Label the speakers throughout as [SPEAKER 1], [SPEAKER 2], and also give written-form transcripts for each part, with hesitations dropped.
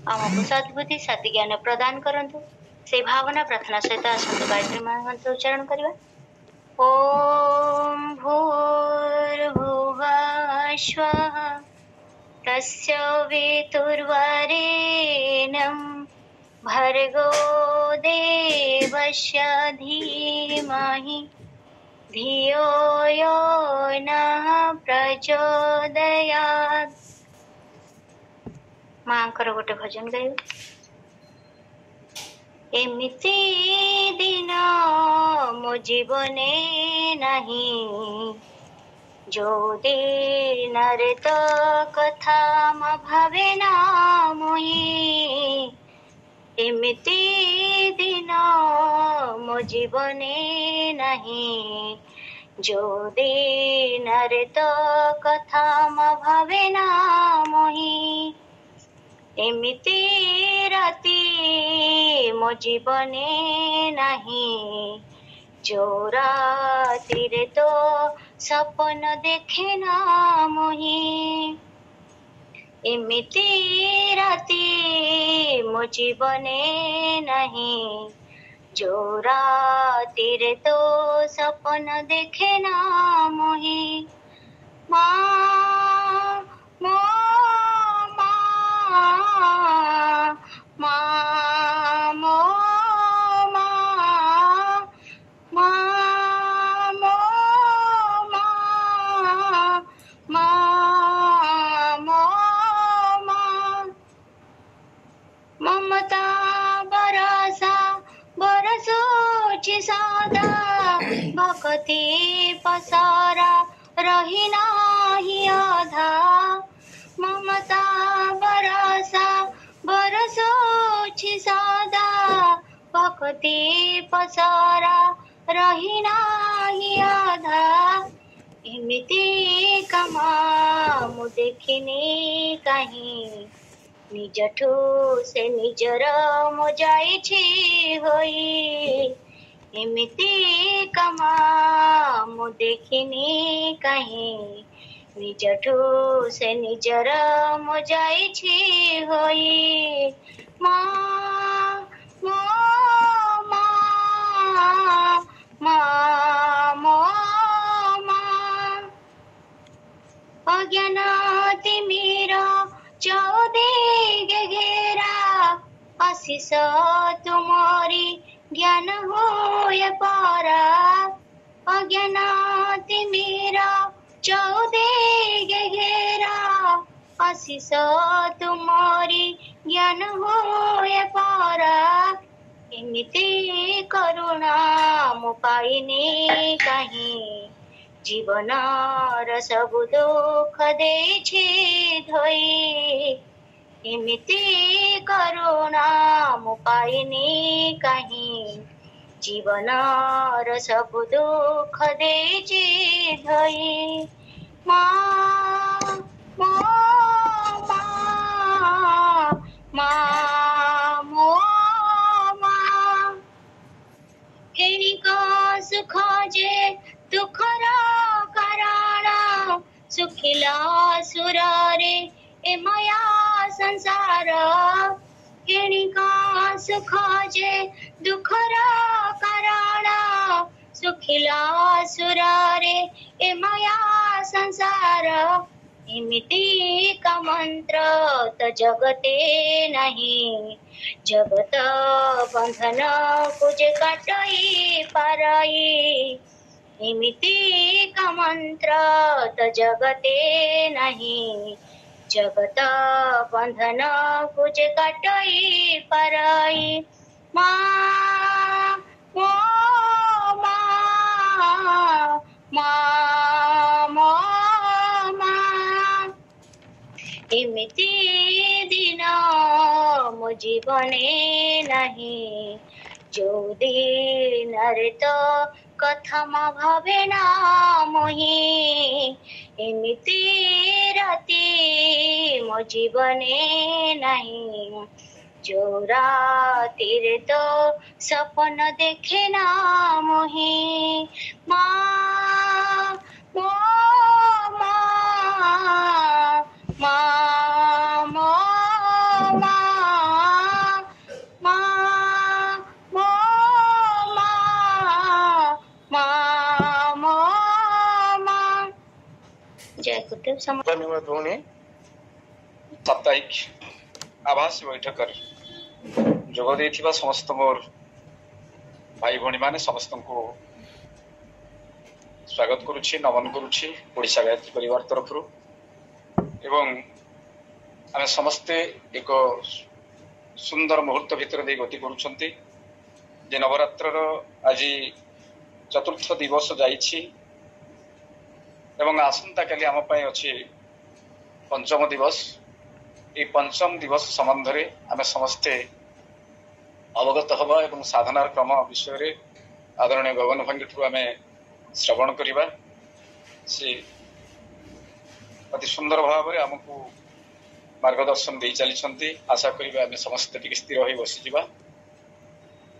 [SPEAKER 1] आमको सद्बुद्धि सद्ज्ञान प्रदान करंतु से भावना प्रार्थना सहित आसंतु गायत्री मंत्र उच्चारण करवा। ओम भूर्भुवः स्वः तस्य वितुर्वरेण्यं भर्गो देवस्य धीमहि धियो यो नः प्रचोदयात्। मांकर गोटे भजन गाइब। एमिति दिन मो जीवने नहीं जो दिन रे तो कथा म भावे ना मोहि। एमिति दिन मो जीवने नहीं जो दिन रे तो कथा म भावे ना मोहि। एमिति राति मो जीवने नहीं जो राति रे तो सपन देखे ना मोहि। एमिति राति मो जीवने नहीं जो राति रे तो सपन देखे ना मोहि। माँ मो माँ मो ममता बरसा बरसुची सदा भक्ति पसारा रही नाही अधा। ममता बरसा बरसुची सदा भक्ति पसारा रही नाही अधा। एमिति कामा मु देखिनी कहीं निजठू से निजर मो जाइछि होई। एमिति कामा मु देखिनी कहीं निजठू से निजर मो जाइछि होई। माँ मो अज्ञान तिमिर चौदे घेरा आशीष तुमरी ज्ञान होय पारा। अज्ञान तिमिर चौदे घेरा आशीष तुमरी ज्ञान होय पारा। एमिति करुणा मो पाइनी कहीं जीवन सबु दुख देछि धोई। एमिति करुणा मो पाइनी कहीं जीवन सबु दुख देछि धोई। माँ मो क्षणिक सुख जे दुखर कारण सुखिला सुरारे ए माया संसार। क्षणिक सुख जे दुखर कारण सुखिला सुरारे ए माया संसार। एमिति का मंत्र तो जगते नहीं जगत बंधन कुछ काटई पारई। एमिति का मंत्र तो जगते नहीं जगत बंधन कुछ काटई पारई। माँ मो एमिति दिन मो जीवने नहीं जो दिन रे तो कथा म भावे ना मोहि। एमिति राति मो जीवने नहीं जो राति रे तो सपन देखे ना मोहि। माँ मो करते
[SPEAKER 2] धन्यवाद भौणी साप्ताहिक आभासी बैठक जोग देथिबा समस्त मोर भाई भौणी माने समस्त को स्वागत करुछि नमन करुछि ओडिशा गायत्री परिवार तरफ एवं आमे समस्ते एक सुंदर मुहूर्त भितर दे गति करुछंती जे नवरात्र आज चतुर्थ दिवस जाइछि एवं आसंता काली आम पई अछि पंचम दिवस ए पंचम दिवस संबंध रे आमे समस्ते अवगत हवा एवं साधनार क्रम विषय रे आदरणीय गगन भांगी आमे श्रवण करिबा से अति सुंदर भाव रे हमकु मार्गदर्शन दे चली आशा करिबा आमे समस्त टिके स्थिर होई बसि जिबा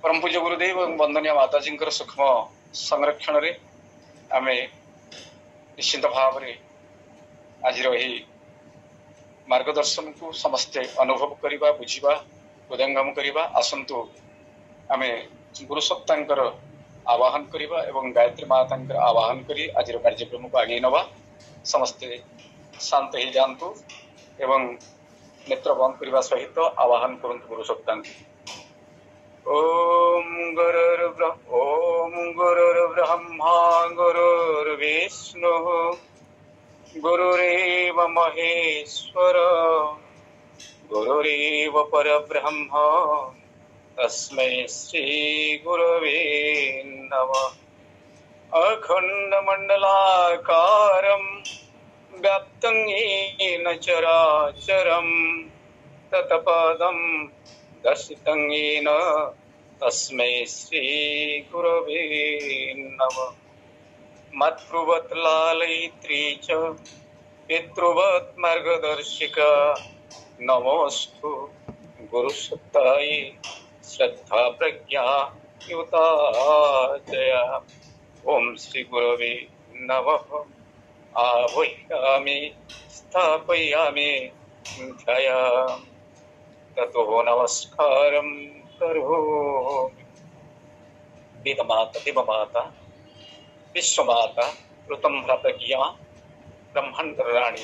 [SPEAKER 2] परम पूज्य गुरुदेव एवं वंदनीय माताजी सूक्ष्म संरक्षण रे आमे निश्चित भाव रे आज रही मार्गदर्शन को समस्ते अनुभव करिबा बुझिबा हृदयंगम करिबा आसंतु आमे गुरु सत्तांकर आवाहन करिबा एवं गायत्री मातांकर आवाहन करी आज कार्यक्रम को आगे नवा समस्ते शांत ही जानतु एवं नेत्र बंद करने सहित आवाहन करंतु गुरु सत्तांक ओम गुरुर्ब्रह्मा गुरुर्विष्णु गुरुरेव महेश्वर गुरुरेव परब्रह्म तस्मै श्री गुरवे नमः अखंड मंडलाकारं व्याप्तं येन चराचरं तत्पदं दर्शितं येन तस्मै श्री गुरवे नमः मत्कृवत् लालयित्री च पितृवत् मार्गदर्शिका नमोस्तु गुरुसत्तायै श्रद्धा प्रज्ञा युताजया ओम श्री गुरवे नमः आवाहयामि स्थापयामि ध्यायामि ततो नमस्कारं करोमि वेदमाता विश्वमाता ऋतंभ्रा प्रज्ञा ब्रह्मांडराणी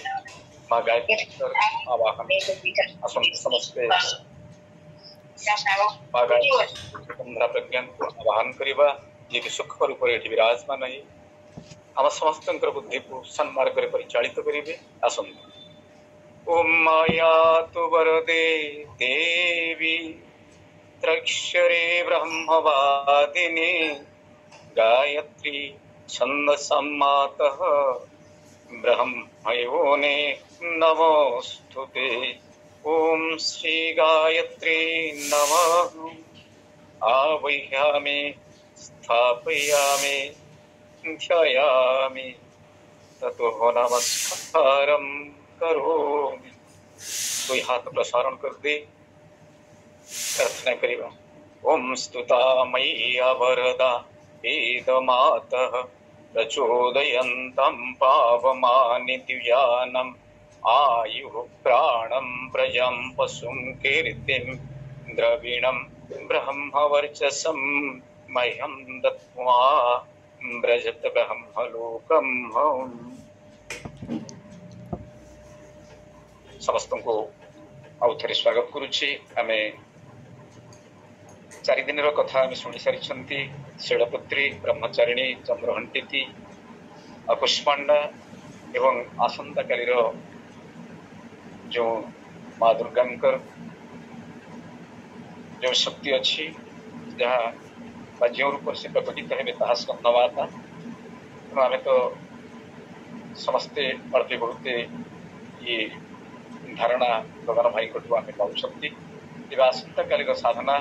[SPEAKER 2] माँ गायत्री आवाहन असंत समस्ते माँ गायत्री ऋतंभ्रा प्रज्ञा को आवाहन करिबा जे कि सुख रूप विराजमान है आम समस्त बुद्धि को सन्मार्ग परिचालित करेंगे आसंत ओम माया तु वरदे देवी त्रक्षरे ब्रह्मवादिनी गायत्री छंद सम्मातः ब्रह्मयोने नमोस्तुते ओम श्री गायत्री नमः आवाहयामि स्थापयामि ध्यायामि ततो नमस्कारं करोमि कोई हाथ प्रसारण कर दे प्रार्थना करिबा ओम स्तुता मैया वरदा वेदमातः प्रचोदयन्तं पावमानि दिव्यानम् आयुः प्राणं प्रजं पशुं कीर्तिं द्रविणं ब्रह्मवर्चसं मह्यं दत्त्वा ब्रजत ब्रह्मलोकम् समस्त को आउ थे स्वागत करुछि आमे 4 दिन कथा आमे शुणी सारी शीलपुत्री ब्रह्मचारिणी चंद्रघंटी अकुष्मांडा एवं आसंता कालीर जो माँ दुर्गांकर जो शक्ति अच्छी जहाँ जो रूप से प्रकटित है ताहा स्कंदमाता तेणु आम तो समस्ते अल्पे बहुते ये धारणा गगन भाई को आम पाँच आसंता कालीर साधना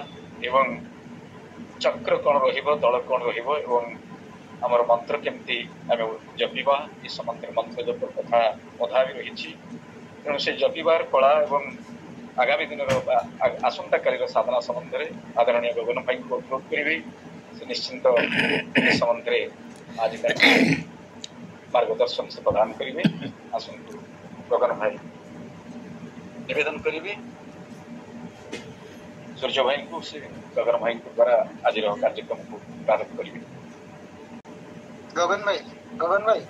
[SPEAKER 2] एवं चक्र कौन दल कौन रमर मंत्र केमती आम जपिबा ये संबंध मंत्र जप कथा अधा भी रही तेणु से जपिबार कला एवं आगामी दिन आसंता कालीर साधना संबंध में आदरणीय गगन भाई को अनुरोध करी से निश्चिंत संबंध में आज मार्गदर्शन से प्रदान करेंगे आसतु गगन भाई निवेदन करेंगे सूर्य भाई को से गगन भाई द्वारा आज कार्यक्रम को प्रारंभ करेंगे
[SPEAKER 3] गगन भाई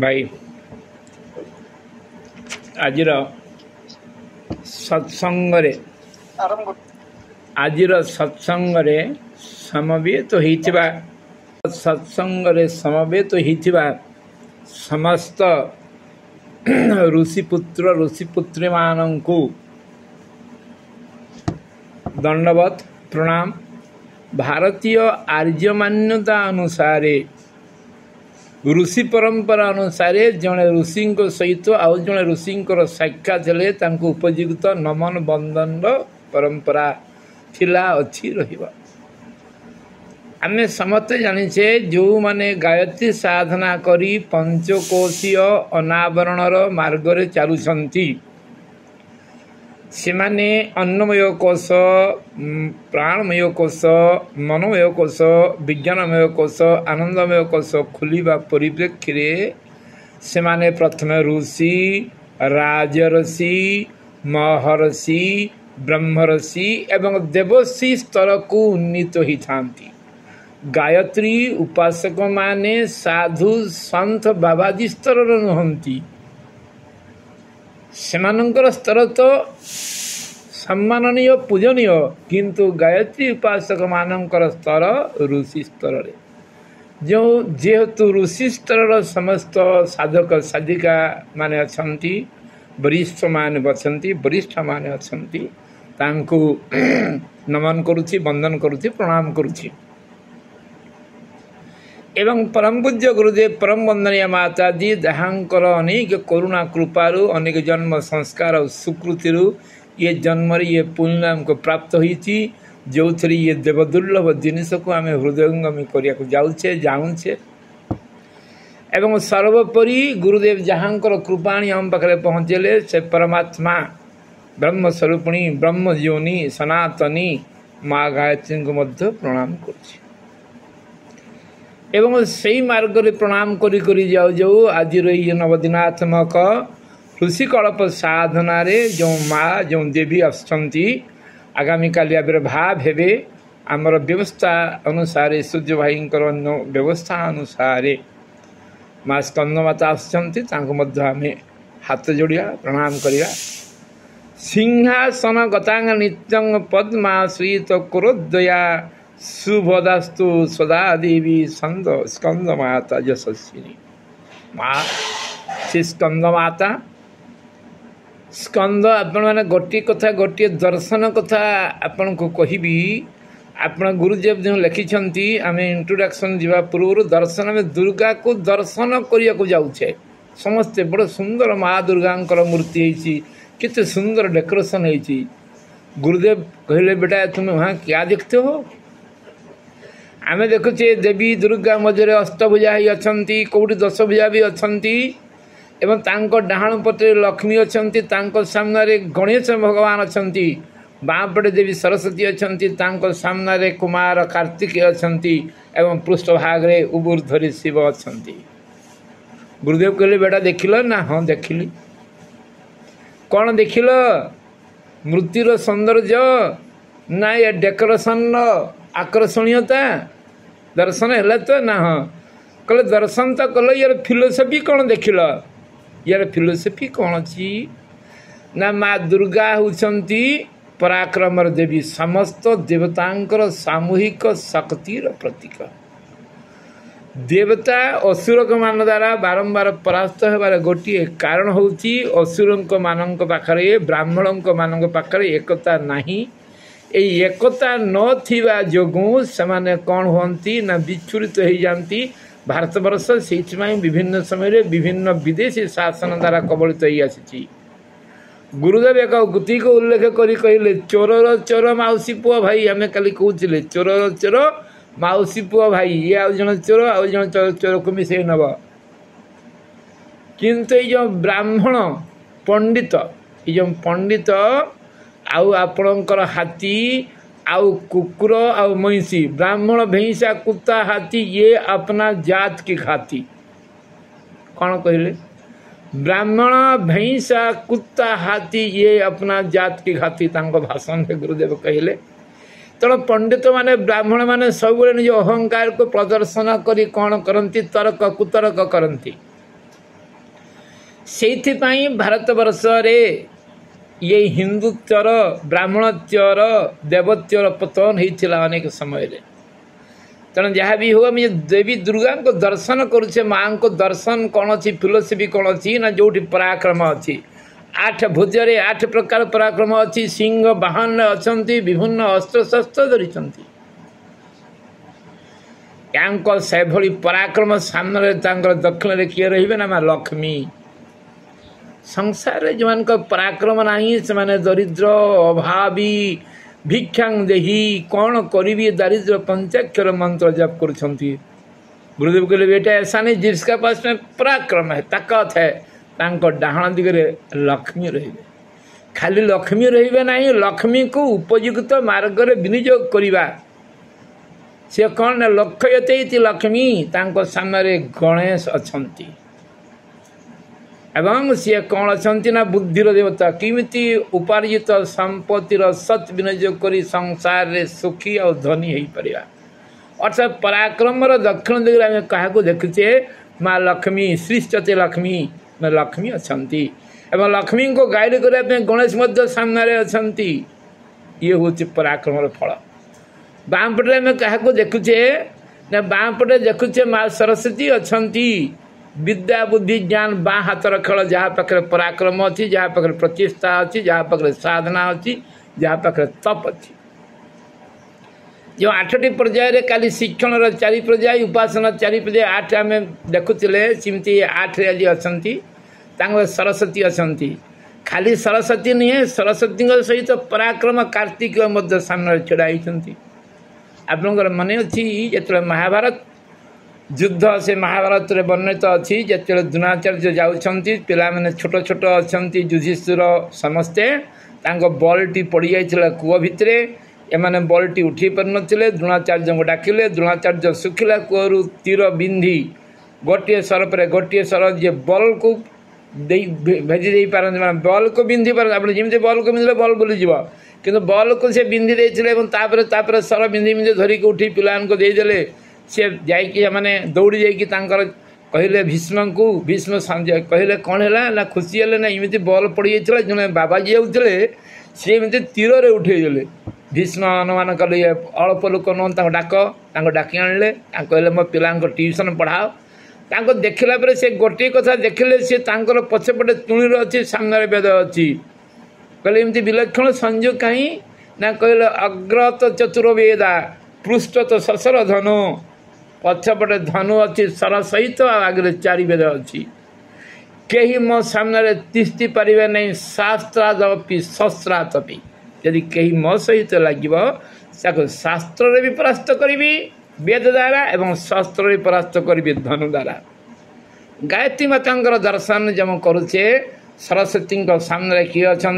[SPEAKER 4] भाई
[SPEAKER 3] ଆଜିର ସତ୍ସଙ୍ଗରେ ସମବେତ ହୋଇଥିବା ସମସ୍ତ ଋଷିପୁତ୍ର ଋଷିପୁତ୍ରୀମାନଙ୍କୁ ଦଣ୍ଡବତ ପ୍ରଣାମ। ଭାରତୀୟ ଆର୍ଯ୍ୟ ମାନ୍ୟତା ଅନୁସାରେ ଋଷି ପରମ୍ପରା ଅନୁସାରେ ଜଣେ ଋଷିଙ୍କ ସହିତ ଆଉ ଜଣେ ଋଷିଙ୍କର ସାକ୍ଷାତ ହେଲେ ତାଙ୍କୁ ଉପଯୁକ୍ତ ନମନ ବନ୍ଦନର ପରମ୍ପରା ଥିଲା, ଅଛି, ରହିବ। ଆମେ ସମସ୍ତେ ଜାଣିଛେ ଯେଉଁମାନେ ଗାୟତ୍ରୀ ସାଧନା କରି ପଞ୍ଚକୋଶୀୟ ଅନାବରଣର ମାର୍ଗରେ ଚାଲୁଛନ୍ତି ସେମାନେ ଅନ୍ନମୟ କୋଷ, ପ୍ରାଣମୟ କୋଷ, ମନୋମୟ କୋଷ, ବିଜ୍ଞାନମୟ କୋଷ, ଆନନ୍ଦମୟ କୋଷ ଖୋଲିବା ପରିପ୍ରେକ୍ଷୀରେ ସେମାନେ ପ୍ରଥମେ ଋଷି, ରାଜର୍ଷି, ମହର୍ଷି, ବ୍ରହ୍ମର୍ଷି ଏବଂ ଦେବର୍ଷି ସ୍ତରକୁ ଉନ୍ନୀତ ହୋଇଥାନ୍ତି। ଗାୟତ୍ରୀ ଉପାସକମାନେ ସାଧୁ ସନ୍ଥ ବାବାଜୀ ସ୍ତରର ନୁହନ୍ତି। ସେମାନଙ୍କର ସ୍ତର ତ ସମ୍ମାନନୀୟ, ପୂଜନୀୟ, କିନ୍ତୁ ଗାୟତ୍ରୀ ଉପାସକମାନଙ୍କର ସ୍ତର ଋଷି ସ୍ତରରେ। ଯେହେତୁ ଋଷି ସ୍ତରର ସମସ୍ତ ସାଧକ ସାଧିକା ମାନେ ଅଛନ୍ତି, ବରିଷ୍ଠମାନେ ଅଛନ୍ତି, ତାଙ୍କୁ ନମନ କରୁଛି, ବନ୍ଦନ କରୁଛି, ପ୍ରଣାମ କରୁଛି। ଏବଂ ପରମ ପୂଜ୍ୟ ଗୁରୁଦେବ ପରମ ବନ୍ଦନୀୟ ମାତାଜୀ ଯାହାଙ୍କର ଅନେକ କରୁଣା କୃପାରୁ ଅନେକ ଜନ୍ମ ସଂସ୍କାର ଓ ସ୍ୱୀକୃତିରୁ ଇଏ ଜନ୍ମରେ ଇଏ ପୁଣ୍ୟ ଆମକୁ ପ୍ରାପ୍ତ ହୋଇଛି, ଯେଉଁଥିରେ ଇଏ ଦେବଦୁର୍ଲଭ ଜିନିଷକୁ ଆମେ ହୃଦୟଙ୍ଗମୀ କରିବାକୁ ଜାଣୁଛେ। ଏବଂ ସର୍ବୋପରି ଗୁରୁଦେବ ଯାହାଙ୍କର କୃପାଣି ଆମ ପାଖରେ ପହଞ୍ଚିଲେ ସେ ପରମାତ୍ମା ବ୍ରହ୍ମସ୍ୱରୂପିଣୀ ବ୍ରହ୍ମଜୀବନୀ ସନାତନୀ ମା ଗାୟତ୍ରୀଙ୍କୁ ମଧ୍ୟ ପ୍ରଣାମ କରୁଛି। ଏବଂ ସେହି ମାର୍ଗରେ ପ୍ରଣାମ କରି କରି ଯାଉ ଆଜିର ଏହି ନବଦିନାତ୍ମକ ଋଷିକଳ୍ପ ସାଧନାରେ ଯେଉଁ ମା, ଯେଉଁ ଦେବୀ ଆସୁଛନ୍ତି, ଆଗାମୀକାଲି ଆବିର୍ଭାବ ହେବେ। ଆମର ବ୍ୟବସ୍ଥା ଅନୁସାରେ ସୂର୍ଯ୍ୟ ଭାଇଙ୍କର ବ୍ୟବସ୍ଥା ଅନୁସାରେ ମା ସ୍କନ୍ଦମାତା ଆସୁଛନ୍ତି, ତାଙ୍କୁ ମଧ୍ୟ ଆମେ ହାତ ଯୋଡ଼ିବା, ପ୍ରଣାମ କରିବା। ସିଂହାସନ ଗତାଙ୍ଗ ନିତ୍ୟଂ ପଦ୍ମାଶ୍ରିତ କୁରୋଦୟା ଶୁଭଦାସ୍ତୁ ସଦା ଦେବୀ ସ୍କନ୍ଦମାତା ଯଶସ୍ୱିନୀ। ମା ସେ ସ୍କନ୍ଦମାତା। ସ୍କନ୍ଦ ଆପଣମାନେ ଗୋଟିଏ ଦର୍ଶନ କଥା ଆପଣଙ୍କୁ କହିବି। ଆପଣ ଗୁରୁଦେବ ଯେଉଁ ଲେଖିଛନ୍ତି, ଆମେ ଇଣ୍ଟ୍ରୋଡକ୍ସନ୍ ଯିବା ପୂର୍ବରୁ ଦର୍ଶନ, ଆମେ ଦୁର୍ଗାକୁ ଦର୍ଶନ କରିବାକୁ ଯାଉଛେ। ସମସ୍ତେ ବଡ଼ ସୁନ୍ଦର ମା ଦୁର୍ଗାଙ୍କର ମୂର୍ତ୍ତି ହେଇଛି, କେତେ ସୁନ୍ଦର ଡେକୋରେସନ୍ ହେଇଛି। ଗୁରୁଦେବ କହିଲେ ବେଟା ତୁମେ वहाँ क्या देखते हो? ଆମେ ଦେଖୁଛେ ଦେବୀ ଦୁର୍ଗା ମଝିରେ ଅଷ୍ଟଭୁଜା ହେଇ ଅଛନ୍ତି, କେଉଁଠି ଦଶଭୁଜା ବି ଅଛନ୍ତି ଏବଂ ତାଙ୍କ ଡାହାଣ ପଟେ ଲକ୍ଷ୍ମୀ ଅଛନ୍ତି, ତାଙ୍କ ସାମ୍ନାରେ ଗଣେଶ ଭଗବାନ ଅଛନ୍ତି, ବାଁ ପଟେ ଦେବୀ ସରସ୍ୱତୀ ଅଛନ୍ତି, ତାଙ୍କ ସାମ୍ନାରେ କୁମାର କାର୍ତ୍ତିକେୟ ଅଛନ୍ତି ଏବଂ ପୃଷ୍ଠଭାଗରେ ଉବୁର୍ଦ୍ଧରେ ଶିବ ଅଛନ୍ତି। ଗୁରୁଦେବ କହିଲେ ବେଟା ଦେଖିଲ ନା? ହଁ ଦେଖିଲି। କ'ଣ ଦେଖିଲ? ମୂର୍ତ୍ତିର ସୌନ୍ଦର୍ଯ୍ୟ ନା ଏ ଡେକୋରେସନ୍ର ଆକର୍ଷଣୀୟତା? ଦର୍ଶନ ହେଲା ତ? ନା। ହଁ। କହିଲେ ଦର୍ଶନ ତ କଲ, ୟାର ଫିଲୋସଫି କ'ଣ ଦେଖିଲ? ୟାର ଫିଲୋସଫି କ'ଣ ଅଛି ନା ମା ଦୁର୍ଗା ହେଉଛନ୍ତି ପରାକ୍ରମର ଦେବୀ, ସମସ୍ତ ଦେବତାଙ୍କର ସାମୂହିକ ଶକ୍ତିର ପ୍ରତୀକ। ଦେବତା ଅସୁରମାନଙ୍କ ଦ୍ୱାରା ବାରମ୍ବାର ପରାସ୍ତ ହେବାର ଗୋଟିଏ କାରଣ ହେଉଛି ଅସୁରଙ୍କ ମାନଙ୍କ ପାଖରେ, ବ୍ରାହ୍ମଣଙ୍କ ମାନଙ୍କ ପାଖରେ ଏକତା ନାହିଁ। ଏହି ଏକତା ନଥିବା ଯୋଗୁଁ ସେମାନେ କ'ଣ ହୁଅନ୍ତି ନା ବିଚ୍ଛୁରିତ ହୋଇଯାନ୍ତି ଭାରତବର୍ଷ। ସେଇଥିପାଇଁ ବିଭିନ୍ନ ସମୟରେ ବିଭିନ୍ନ ବିଦେଶୀ ଶାସନ ଦ୍ୱାରା କବଳିତ ହୋଇ ଆସିଛି। ଗୁରୁଦେବ ଏକ ଗୁତିକୁ ଉଲ୍ଲେଖ କରି କହିଲେ, ଚୋରର ଚୋର ମାଉସୀ ପୁଅ ଭାଇ। ଆମେ କାଲି କହୁଥିଲେ ଚୋରର ଚୋର ମାଉସୀ ପୁଅ ଭାଇ। ଇଏ ଆଉ ଜଣେ ଚୋର, ଆଉ ଜଣେ ଚୋରକୁ ମିଶାଇ ନେବ। କିନ୍ତୁ ଏଇ ଯେଉଁ ବ୍ରାହ୍ମଣ ପଣ୍ଡିତ ଆଉ ଆପଣଙ୍କର ହାତୀ ଆଉ କୁକୁର ଆଉ ମଇଁଷି, ବ୍ରାହ୍ମଣ ଭେଇଁସା କୁତ୍ତା ହାତୀ ଇଏ अपना जात की खाती। କ'ଣ କହିଲେ? ବ୍ରାହ୍ମଣ ଭେଇଁସା କୁତ୍ତା ହାତୀ ଇଏ अपना जात की खाती, ତାଙ୍କ ଭାଷଣରେ ଗୁରୁଦେବ କହିଲେ। ତେଣୁ ପଣ୍ଡିତମାନେ, ବ୍ରାହ୍ମଣମାନେ ସବୁବେଳେ ନିଜ ଅହଙ୍କାରକୁ ପ୍ରଦର୍ଶନ କରି କ'ଣ କରନ୍ତି? ତର୍କ କୁତର୍କ କରନ୍ତି। ସେଇଥିପାଇଁ ଭାରତବର୍ଷରେ ये हिंदुत्वर ब्राह्मणत्वर देवत्वर पतन होता अनेक समय तेणु जहाँ भी हो आम देवी दुर्गा को दर्शन करुचे माँ को दर्शन कौन अच्छी फिलोसफी कौन अच्छी ना जो पराक्रम अच्छी 8 भुजरे 8 प्रकार पराक्रम अच्छी सिंह वाहन अच्छा विभिन्न अस्त्र शस्त्र धरी से पराक्रम सामने दक्षिण में किए रे ना माँ लक्ष्मी संसार जो मान पराक्रम नहीं से दरिद्र अभावी भिक्षांग देही कौन करी दारिद्र पंचाक्षर मंत्र जप कर गुरुदेव कहले बेटा ऐसा नहीं जिसका पास में पराक्रम है ताकत है डाहण दिगरे लक्ष्मी रही खाली लक्ष्मी रही नहीं लक्ष्मी को उपयुक्त मार्ग में विनियोग करवा सी कौन लक्ष्यते लक्ष्मी सामने गणेश अच्छा एवं सी कौन अच्छा ना बुद्धिर देवता किमिति उपार्जित संपत्तिर सत विनियोग कर संसार रे सुखी और धनी हो पार अर्थात पराक्रम दक्षिण दिगरे आम क्या देखुचे माँ लक्ष्मी सृष्टते लक्ष्मी में लक्ष्मी अच्छा एवं लक्ष्मी को गाइड करने गणेश सामने अच्छा ये हूँ पराक्रम फल बामपटे आम क्या देखुचे ना बामपटे देखुचे माँ सरस्वती अच्छा विद्या बुद्धि ज्ञान बाँ हाथर खेल जहाँ पाखे पराक्रम अच्छी जहाँ पाखे प्रतिष्ठा अच्छी जहाँ पाखे साधना अच्छी जहाँ पाखे तप अच्छी जो 8टी पर्याय काली शिक्षण 4 पर्याय उपासना 4 पर्याय 8 आम देखुले सिमती 8 आज अच्छा सरस्वती अच्छा खाली सरस्वती नुहे सरस्वती सहित पराक्रम कार्तिक सामने छड़ा होती आपंकर मन अच्छी जो महाभारत युद्ध से महाभारत रे वर्णित अच्छी जो द्रोणाचार्य जाऊँच पिला मैंने छोट छोट अच्छा युधिष्ठिर समस्ते बल्टी पड़ जाता कूह भितर एमाने बल्टी उठी पार नथिले द्रोणाचार्य को डाकिले द्रोणाचार्य सुखिला कूहरु तीर बिंधी गोटे सर पर गोटे सर जे बल को भेजी दे पारन बल को बिंधी पार आप जमी बल को बिंधे बल बुलीज कि बल को से बिंधी देते सर बिंधी बिंधी धरिक उठी पिलान को देदेले सी जाने दौड़ी जाकर कहले भीष्म को भीष्म कहले कौन है ना खुशी है ना इमती बल पड़ जाता जो बाबाजी आउे सी एमती तीर रे उठेदेले भीष्म अनुमान कले अल्प लोक नुह डाक डाकी आनिले कहले मो पिला ट्यूशन पढ़ाओ देखला पर से गोटे कथा देखले सी पछपटे तुणीर अच्छी सामने वेद अच्छी कहले एमती विलक्षण संयोग कहीं ना कहले अग्रत चतुर्वेदा पृष्ठत ससर धनु पछपटे धनु अच्छी सर सहित आगे 4 वेद अच्छी कहीं मो सामने तिष्टि पारे नहीं शास्त्रादपि शस्त्रादपि यदि कहीं मो सहित लगे शास्त्र भी परास्त करी वेद द्वारा एवं शस्त्र भी परास्त करी धनु द्वारा गायत्री माता दर्शन जब करुचे सरस्वती सामने किए अच्छा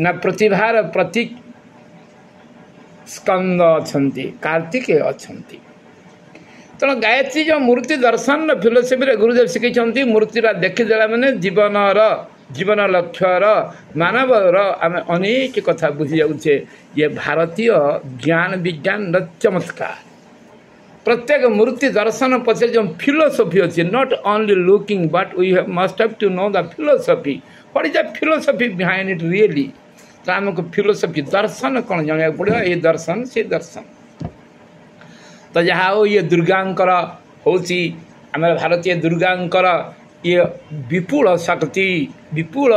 [SPEAKER 3] ना प्रतिभार प्रतीक स्कंद अच्छा कार्तिकेय अच्छा तेणु गायत्री जो मूर्ति दर्शन फिलोसफी गुरुदेव शिखई मूर्तिरा देखीदेला मैंने जीवन लक्ष्यर मानवर आम अनेक कथा बुझी जाऊे ये भारतीय ज्ञान विज्ञान चमत्कार प्रत्येक मूर्ति दर्शन पचे जो फिलोसफी अच्छी not only looking but we must have to know the philosophy what is the philosophy behind it really तो आमको फिलोसफी दर्शन कौन जाना पड़ो ये दर्शन से दर्शन तो जहाँ हो ये दुर्गांकर होची आम भारतीय दुर्गांकर ये विपुल शक्ति विपुल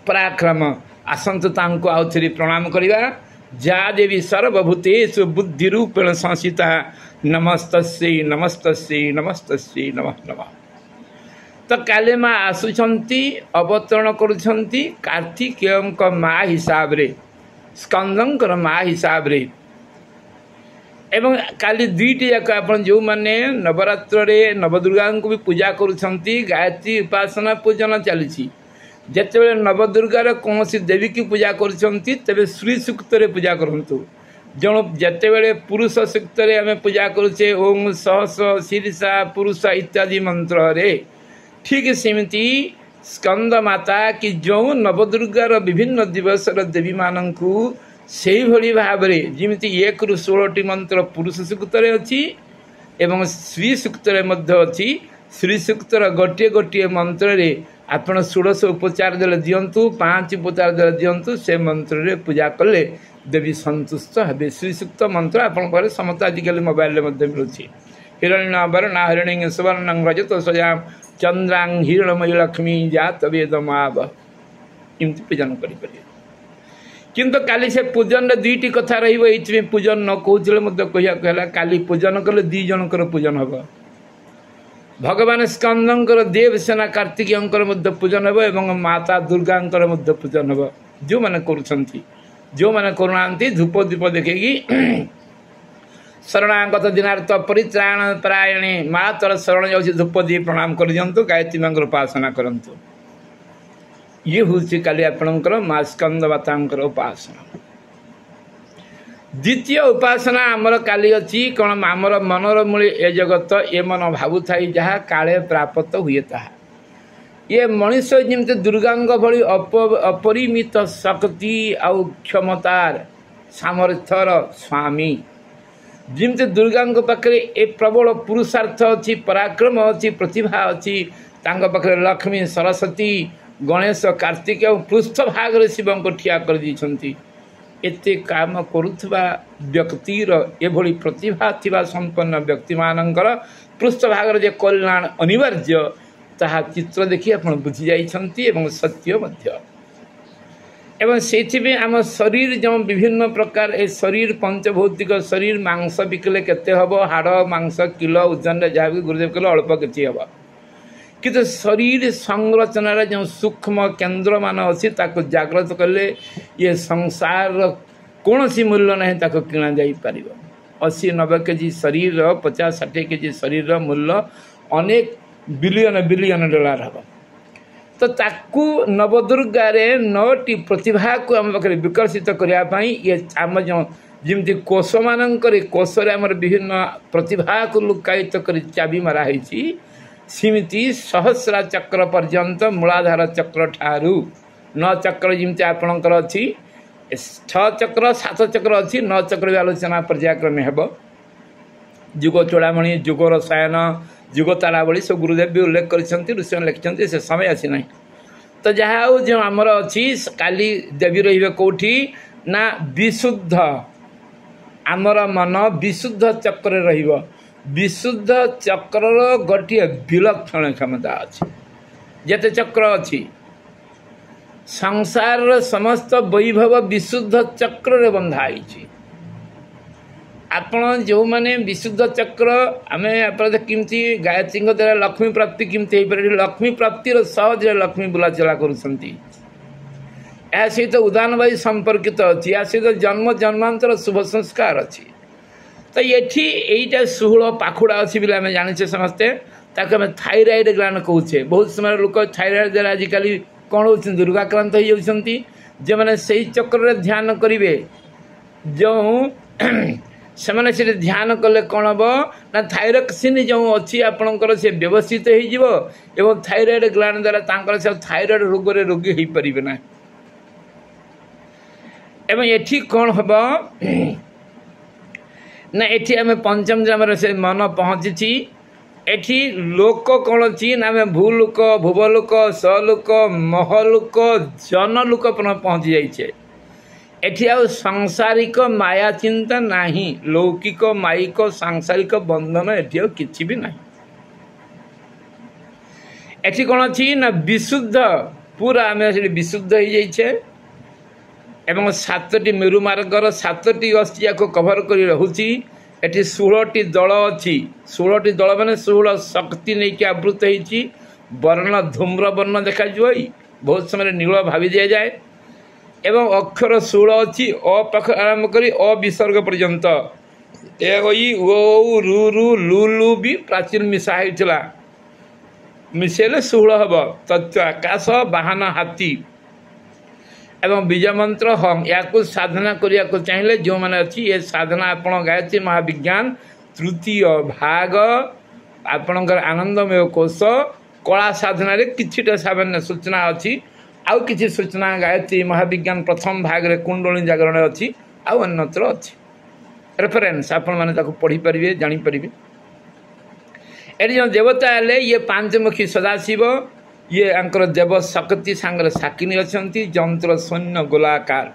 [SPEAKER 3] पराक्रम आसतु आउ थे प्रणाम करवा जा देवी सर्वभूतेषु बुद्धि रूपेण संस्थिता नमस्तस्यै नमस्तस्यै नमस्तस्यै नमः नमः। तो काले माँ आसुचंती अवतरण करुछंती कार्तिकेय माँ हिसाब रे स्कंदंकर माँ हिसाब रे एवं काली 2टी जाक आप जो मैंने नवरात्र रे नवदुर्गा को भी पूजा करुछंती गायत्री उपासना पूजन चली जिते नवदुर्गार कौन देवी की पूजा करुछंती तेरे श्री सूक्त पूजा करंतु जो जिते पुरुष सूक्त आम पूजा करुचे ओम सहस शीर्षा पुरुष इत्यादि मंत्र रे ठीक सेमती स्कंद माता कि जो नवदुर्गार विभिन्न दिवस देवी मानू से भली भाव में जमी 1 ରୁ 16ଟି मंत्र पुरुष सूक्त अच्छी एवं श्री सूक्त अच्छी ଶ୍ରୀସୂକ୍ତର ଗୋଟିଏ ଗୋଟିଏ ମନ୍ତ୍ରରେ ଆପଣ 16 ଉପଚାର ଦେଲେ ଦିଅନ୍ତୁ, 5 ଉପଚାର ଦେଲେ ଦିଅନ୍ତୁ, ସେ ମନ୍ତ୍ରରେ ପୂଜା କଲେ ଦେବୀ ସନ୍ତୁଷ୍ଟ ହେବେ। ଶ୍ରୀସୂକ୍ତ ମନ୍ତ୍ର ଆପଣଙ୍କ ଘରେ ସମସ୍ତେ ଆଜିକାଲି ମୋବାଇଲରେ ମଧ୍ୟ ମିଳୁଛି। ହିରଣ୍ୟ ବର୍ଣ୍ଣା ହିରଣ୍ୟ ସୁବର୍ଣ୍ଣଂ ରଜତ ସଜାମ ଚନ୍ଦ୍ରାଂ ହିରଣମୟୀ ଲକ୍ଷ୍ମୀ ଜାତ ବେଦମାବ, ଏମିତି ପୂଜନ କରିପାରିବେ। କିନ୍ତୁ କାଲି ସେ ପୂଜନରେ ଦୁଇଟି କଥା ରହିବ, ଏଇଥିପାଇଁ ପୂଜନ ନ କହୁଥିଲେ ମଧ୍ୟ କହିବାକୁ ହେଲା। କାଲି ପୂଜନ କଲେ 2 ଜଣଙ୍କର ପୂଜନ ହେବ। ଭଗବାନ ସ୍କନ୍ଦଙ୍କର, ଦେବସେନା କାର୍ତ୍ତିକେୟଙ୍କର ମଧ୍ୟ ପୂଜନ ହେବ ଏବଂ ମାତା ଦୁର୍ଗାଙ୍କର ମଧ୍ୟ ପୂଜନ ହେବ। ଯେଉଁମାନେ କରୁଛନ୍ତି, ଯେଉଁମାନେ କରୁନାହାନ୍ତି ଧୂପ ଦୀପ ଦେଖେଇକି ଶରଣାଗତ ଦିନାର୍ଥ ପରିତ୍ରାଣ ପରାୟଣେ ମା ତୋର ଶରଣ ଯାଉଛି, ଧୂପ ଦେଇ ପ୍ରଣାମ କରିଦିଅନ୍ତୁ, ଗାୟତ୍ରୀ ମାଙ୍କର ଉପାସନା କରନ୍ତୁ। ଇଏ ହେଉଛି କାଲି ଆପଣଙ୍କର ମା ସ୍କନ୍ଦ ମାତାଙ୍କର ଉପାସନା। ଦ୍ୱିତୀୟ ଉପାସନା ଆମର କାଲି ଅଛି କ'ଣ? ଆମର ମନର ମୂଳେ ଏ ଜଗତ, ଏ ମନ ଭାବୁଥାଇ ଯାହା କାଳେ ପ୍ରାପ୍ତ ହୁଏ ତାହା। ଏ ମଣିଷ ଯେମିତି ଦୁର୍ଗାଙ୍କ ଭଳି ଅପରିମିତ ଶକ୍ତି ଆଉ କ୍ଷମତାର ସାମର୍ଥ୍ୟର ସ୍ୱାମୀ, ଯେମିତି ଦୁର୍ଗାଙ୍କ ପାଖରେ ଏ ପ୍ରବଳ ପୁରୁଷାର୍ଥ ଅଛି, ପରାକ୍ରମ ଅଛି, ପ୍ରତିଭା ଅଛି, ତାଙ୍କ ପାଖରେ ଲକ୍ଷ୍ମୀ, ସରସ୍ୱତୀ, ଗଣେଶ, କାର୍ତ୍ତିକ ଏବଂ ପୃଷ୍ଠଭାଗରେ ଶିବଙ୍କୁ ଠିଆ କରିଦେଇଛନ୍ତି। ଏତେ କାମ କରୁଥିବା ବ୍ୟକ୍ତିର ଏଭଳି ପ୍ରତିଭା ଥିବା ସମ୍ପନ୍ନ ବ୍ୟକ୍ତିମାନଙ୍କର ପୃଷ୍ଠଭାଗରେ ଯେ କଲ୍ୟାଣ ଅନିବାର୍ଯ୍ୟ, ତାହା ଚିତ୍ର ଦେଖି ଆପଣ ବୁଝିଯାଇଛନ୍ତି ଏବଂ ସତ୍ୟ ମଧ୍ୟ। ଏବଂ ସେଇଥିପାଇଁ ଆମ ଶରୀର ଯେଉଁ ବିଭିନ୍ନ ପ୍ରକାର ଏ ଶରୀର ପଞ୍ଚଭୌତିକ ଶରୀର, ମାଂସ ବିକିଲେ କେତେ ହେବ, ହାଡ଼ ମାଂସ କିଲୋ ଓଜନରେ ଯାହା ବି ଗୁରୁଦେବ କହିଲେ ଅଳ୍ପ କିଛି ହେବ। କିନ୍ତୁ ଶରୀର ସଂରଚନାର ଯେଉଁ ସୂକ୍ଷ୍ମ କେନ୍ଦ୍ରମାନ ଅଛି ତାକୁ ଜାଗ୍ରତ କଲେ ଇଏ ସଂସାରର କୌଣସି ମୂଲ୍ୟ ନାହିଁ, ତାକୁ କିଣାଯାଇପାରିବ। 80-90 କେଜି ଶରୀର, 50-60 କେଜି ଶରୀରର ମୂଲ୍ୟ ଅନେକ ବିଲିୟନ ଡଲାର ହେବ। ତ ତାକୁ ନବଦୁର୍ଗାରେ 9ଟି ପ୍ରତିଭାକୁ ଆମ ପାଖରେ ବିକଶିତ କରିବା ପାଇଁ ଇଏ ଆମ ଯେଉଁ ଯେମିତି କୋଷମାନଙ୍କରେ, କୋଷରେ ଆମର ବିଭିନ୍ନ ପ୍ରତିଭାକୁ ଲୁକାୟିତ କରି ଚାବି ମରା ହେଇଛି, ସେମିତି ସହସ୍ରା ଚକ୍ର ପର୍ଯ୍ୟନ୍ତ ମୂଳାଧାର ଚକ୍ର ଠାରୁ 9 ଚକ୍ର ଯେମିତି ଆପଣଙ୍କର ଅଛି, 6 ଚକ୍ର 7 ଚକ୍ର ଅଛି, 9 ଚକ୍ର ବି ଆଲୋଚନା ପର୍ଯ୍ୟାୟକ୍ରମେ ହେବ। ଯୁଗ ଚୂଡ଼ାମଣି, ଯୁଗ ରସାୟନ, ଯୁଗ ତାରାବଳୀ ସବୁ ଗୁରୁଦେବ ବି ଉଲ୍ଲେଖ କରିଛନ୍ତି, ଋଷିମାନେ ଲେଖିଛନ୍ତି, ସେ ସମୟ ଆସିନାହିଁ। ତ ଯାହା ହଉ ଯେଉଁ ଆମର ଅଛି, କାଲି ଦେବୀ ରହିବେ କେଉଁଠି ନା ବିଶୁଦ୍ଧ, ଆମର ମନ ବିଶୁଦ୍ଧ ଚକ୍ରରେ ରହିବ। ବିଶୁଦ୍ଧ ଚକ୍ରର ଗୋଟିଏ ବିଲକ୍ଷଣ କ୍ଷମତା ଅଛି। ଯେତେ ଚକ୍ର ଅଛି ସଂସାରର ସମସ୍ତ ବୈଭବ ବିଶୁଦ୍ଧ ଚକ୍ରରେ ବନ୍ଧା ହେଇଛି। ଆପଣ ଯେଉଁମାନେ ବିଶୁଦ୍ଧ ଚକ୍ର, ଆମେ ଆପଣ କେମିତି ଗାୟତ୍ରୀଙ୍କ ଦ୍ୱାରା ଲକ୍ଷ୍ମୀ ପ୍ରାପ୍ତି କେମିତି ହେଇପାରେ, ଲକ୍ଷ୍ମୀ ପ୍ରାପ୍ତିର ସହଜରେ ଲକ୍ଷ୍ମୀ ବୁଲାଚଲା କରୁଛନ୍ତି। ଏହା ସହିତ ଉଦାନବାୟୁ ସମ୍ପର୍କିତ ଅଛି, ଏହା ସହିତ ଜନ୍ମ ଜନ୍ମାନ୍ତର ଶୁଭ ସଂସ୍କାର ଅଛି। ତ ଏଠି ଏଇଟା 16 ପାଖୁଡ଼ା ଅଛି ବୋଲି ଆମେ ଜାଣିଛେ ସମସ୍ତେ, ତାକୁ ଆମେ ଥାଇରଏଡ଼ ଗ୍ଲାଣ୍ଡ କହୁଛେ। ବହୁତ ସମୟରେ ଲୋକ ଥାଇରଏଡ଼ ଦ୍ୱାରା ଆଜିକାଲି କ'ଣ ହେଉଛନ୍ତି, ଦୁର୍ଗାକ୍ରାନ୍ତ ହେଇଯାଉଛନ୍ତି। ଯେଉଁମାନେ ସେଇ ଚକ୍ରରେ ଧ୍ୟାନ କରିବେ, ଯେଉଁ ସେମାନେ ସେଠି ଧ୍ୟାନ କଲେ କ'ଣ ହେବ ନା ଥାଇରକ୍ସିନ୍ ଯେଉଁ ଅଛି ଆପଣଙ୍କର, ସେ ବ୍ୟବସ୍ଥିତ ହେଇଯିବ ଏବଂ ଥାଇରଏଡ଼ ଗ୍ଲାଣ୍ଡ ଦ୍ୱାରା ତାଙ୍କର ସେ ଥାଇରଏଡ଼ ରୋଗରେ ରୋଗୀ ହେଇପାରିବେ ନାହିଁ। ଏବଂ ଏଠି କ'ଣ ହେବ ନା ଏଠି ଆମେ ପଞ୍ଚମ ଆମର ସେ ମନ ପହଞ୍ଚିଛି। ଏଠି ଲୋକ କ'ଣ ଅଛି ନା ଆମେ ଭୂଲୋକ, ଭୁବଲୋକ, ସଲୋକ, ମହଲୋକ, ଜନଲୋକ ପହଞ୍ଚି ଯାଇଛେ। ଏଠି ଆଉ ସାଂସାରିକ ମାୟା ଚିନ୍ତା ନାହିଁ, ଲୌକିକ ମାଇକ ସାଂସାରିକ ବନ୍ଧନ ଏଠି ଆଉ କିଛି ବି ନାହିଁ। ଏଠି କ'ଣ ଅଛି ନା ବିଶୁଦ୍ଧ, ପୁରା ଆମେ ସେଠି ବିଶୁଦ୍ଧ ହେଇଯାଇଛେ ଏବଂ 7ଟି ମେରୁମାର୍ଗର 7ଟି ଅସ୍ଥିୟାକୁ କଭର କରି ରହୁଛି। ଏଠି 16ଟି ଦଳ ଅଛି। 16ଟି ଦଳ ମାନେ 16 ଶକ୍ତି ନେଇକି ଆବୃତ ହେଇଛି। ବର୍ଣ୍ଣ ଧୂମ୍ର ବର୍ଣ୍ଣ ଦେଖାଯିବ, ବହୁତ ସମୟରେ ନୀଳ ଭାବି ଦିଆଯାଏ ଏବଂ ଅକ୍ଷର 16 ଅଛି, ଅ ପାଖ ଆରମ୍ଭ କରି ଅ ବିସର୍ଗ ପର୍ଯ୍ୟନ୍ତ। ଏ ଓ ରୁ ରୁ ଲୁ ଲୁ ବି ପ୍ରାଚୀନ ମିଶା ହେଇଥିଲା, ମିଶାଇଲେ 16 ହେବ। ତତ୍ତ୍ୱ ଆକାଶ, ବାହନ ହାତୀ ଏବଂ ବୀଜ ମନ୍ତ୍ର ହଂ। ୟାକୁ ସାଧନା କରିବାକୁ ଚାହିଁଲେ ଯେଉଁମାନେ ଅଛି, ଏ ସାଧନା ଆପଣ ଗାୟତ୍ରୀ ମହାବିଜ୍ଞାନ 3ୟ ଭାଗ, ଆପଣଙ୍କର ଆନନ୍ଦମୟ କୋଷ, କଳା ସାଧନାରେ କିଛିଟା ସାମାନ୍ୟ ସୂଚନା ଅଛି। ଆଉ କିଛି ସୂଚନା ଗାୟତ୍ରୀ ମହାବିଜ୍ଞାନ ପ୍ରଥମ ଭାଗରେ କୁଣ୍ଡଳିନୀ ଜାଗରଣ ଅଛି, ଆଉ ଅନ୍ୟତ୍ର ଅଛି। ରେଫରେନ୍ସ ଆପଣମାନେ ତାକୁ ପଢ଼ିପାରିବେ, ଜାଣିପାରିବେ। एटी जो देवता हेले ये पांचमुखी सदाशिव ये आंकर देव शक्ति सांगर साकिनी अच्छा जंत्र शून्य गोलाकार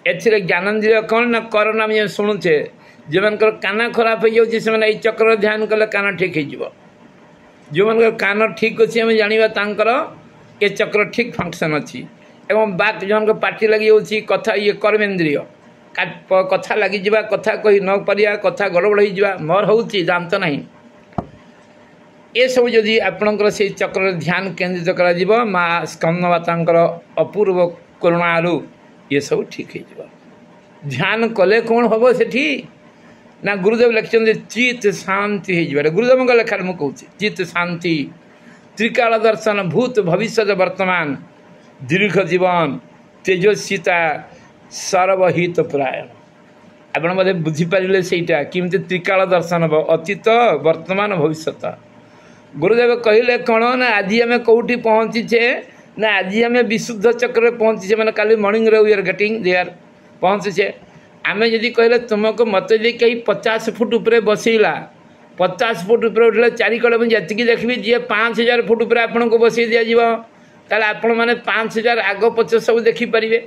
[SPEAKER 3] एथिरे ज्ञानेन्द्रिय कौन ना करोना में शुणुचे जो मन कान खराब हो जाए चक्र ध्यान कले कान ठीक हो जो मन कान ठीक अच्छे आम जाना ये चक्र ठीक फंक्शन अच्छी एवं बात जो पार्टी लगी होची कथा ये कर्मेन्द्रिय कथा लगी जा कथा कही न पारिया कथा गड़बड़ हो मोर होची जानत नहीं ये सब जदि आपणकर से चक्र ध्यान केन्द्रित कर माँ स्कंदमाता अपूर्व करुणालु ये सब ठीक हो ध्यान कले कौन हम से ना गुरुदेव लिखते चित्त शांति हो गुरुदेव लेखार मुझे कहूँ चित्त शांति त्रिकाल दर्शन भूत भविष्य वर्तमान दीर्घ जीवन तेजस्विता सर्वहित परायण आपण बोधे बुझीपारे सेटा किमती त्रिकाल दर्शन हम अतीत वर्तमान भविष्य गुरुदेव कहले कौन ना आज आम कौटी पहुँचीचे ना आज आम विशुद्ध चक्र पहुँचीचे मैंने काली morning we are getting there पहुँचीचे आम जदि कहले तुमको मत जी कहीं 50 फुट उपरे बसैला 50 फुट उपरे उठे चारिकड़ जी देखी जी 5000 फुट उपरे आपन को बसई दिज्व ताले आपण मैंने 5000 आग पछ सब देखिपारे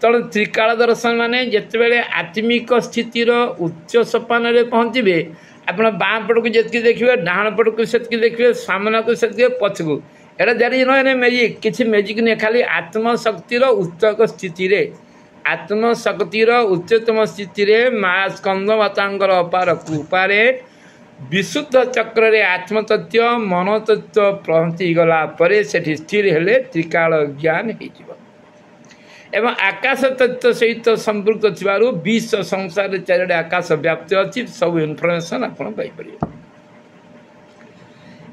[SPEAKER 3] तेणु त्रिकाल दर्शन माने जितेबाला आत्मिक स्थितिर उच्च सोपान पहुँचे आप बाँ पट को जी देखिए डाण पट को से देखिए सामना को से पछ को एटा देरी नो मैजिक किसी मैजिक नहीं खाली आत्मशक्तिर उच्चक स्थिति आत्मशक्तिर उच्चतम स्थिति माँ स्कंदमाता अपार कृपारे विशुद्ध चक्र रे आत्मतत्व मनोतत्व पहुँची गला परे सेठी स्थिर हेले त्रिकाल ज्ञान हो एवं आकाश तत्व सहित संपृक्त थिबारु विश्व संसार चारिडे आकाश व्याप्त अच्छी सब इनफर्मेशन आपन पाइपर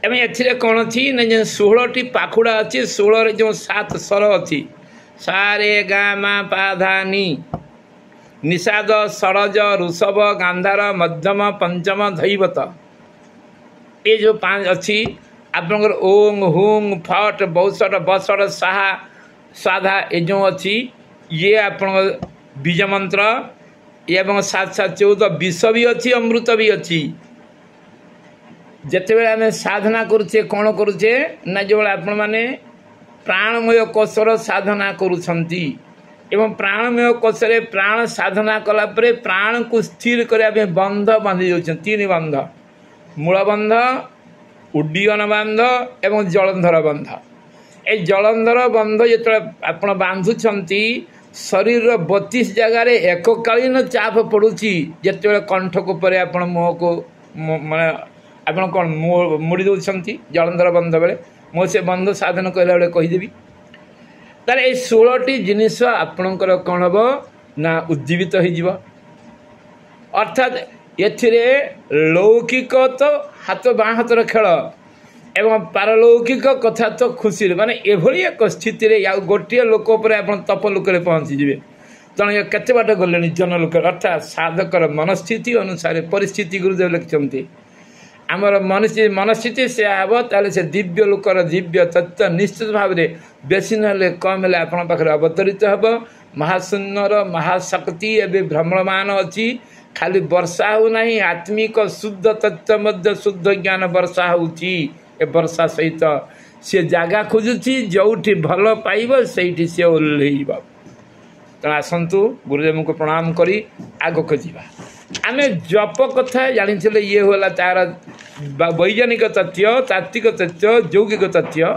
[SPEAKER 3] एवं एथिरे कौन अच्छी ना जो 16टी पाखुड़ा अच्छी 16 जो 7 स्वर अच्छी सा रे गा मा पा धा नी निषाद षडज ऋषभ गांधार मध्यम पंचम धैवत ये जो 5 अच्छी आपंकर ओंग हुंग फट बहुसट बसट साहा साधा ये जो अच्छी ये आप बीज मंत्र एवं 7-7-14 विष भी अच्छी अमृत भी अच्छी जिते बड़े आम साधना करुचे कौन करुचे ना जो आपण मैंने प्राणमय कोशर साधना करुछंती एवं प्राणमय कोशरे प्राण साधना कलापर प्राण को स्थिर करने बंध बांधि जाऊँ 3 बंध मूल बंध उड्डीयन बंध एवं जलंधर बंध ए जलंधर बंध जो आप बांधुंट शरीर 32 जगार एककालीन चाप पड़ुची जिते कंठक पर आप मुह को माने आप कौन मुड़ी दौरान जलंधर बंध बेले मो से बंध साधन कहला बेले कहीदेवी तार ये 16टी जिनिस आपणकर कौन हम ना उज्जीवित हो अर्थात एथिरे लौकिक तो हाथ बाँ हाथर खेल एवं पारलौकिक कथा तो खुशी माने एभली एक स्थिति रे या गोटे लोक पर आप तप लोक पहुँची जाए तेणु केते बाट गले जन लोक अर्थात साधकर मनस्थिति अनुसार परिस्थिति गुरुदेव लिखते आमर मनस्थिति से आब ताले से दिव्य लोकर दिव्य तत्व निश्चित भाव में बेसी ना कम है आपण पाखे अवतरित हे महाशून्यर महाशक्ति एवं भ्रमणमान अच्छी खाली वर्षा होना आत्मिक शुद्ध तत्व मध्य शुद्ध ज्ञान वर्षा होची ए वर्षा सहित सी जगह खोजुची जोठी भल पाइब से सी ओल्लैब तेणु आसतु गुरुदेव को प्रणाम करी आग को जीवा आम जप कथा जानी ये होला तार वैज्ञानिक तथ्य तात्विक तथ्य यौगिक तथ्य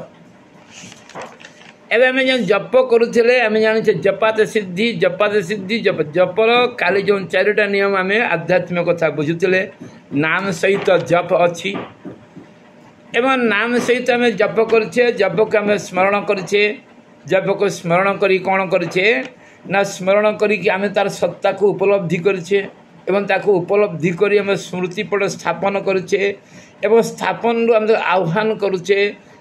[SPEAKER 3] एवं आम जो जप करुले आम जाने जपात सिद्धि जप जपर काली जो 4टा नियम आम आध्यात्मिक कथा बुझुले नाम सहित जप अच्छी एवं नाम सहित आम जप करे जप को आम स्मरण करे जप को स्मरण करी कौन करे ना स्मरण करी आम तार सत्ता को उपलब्धि करे एवं ताको उपलब्धि करी आम स्मृतिपट स्थापन करे एवं स्थापन रु आम आह्वान करुचे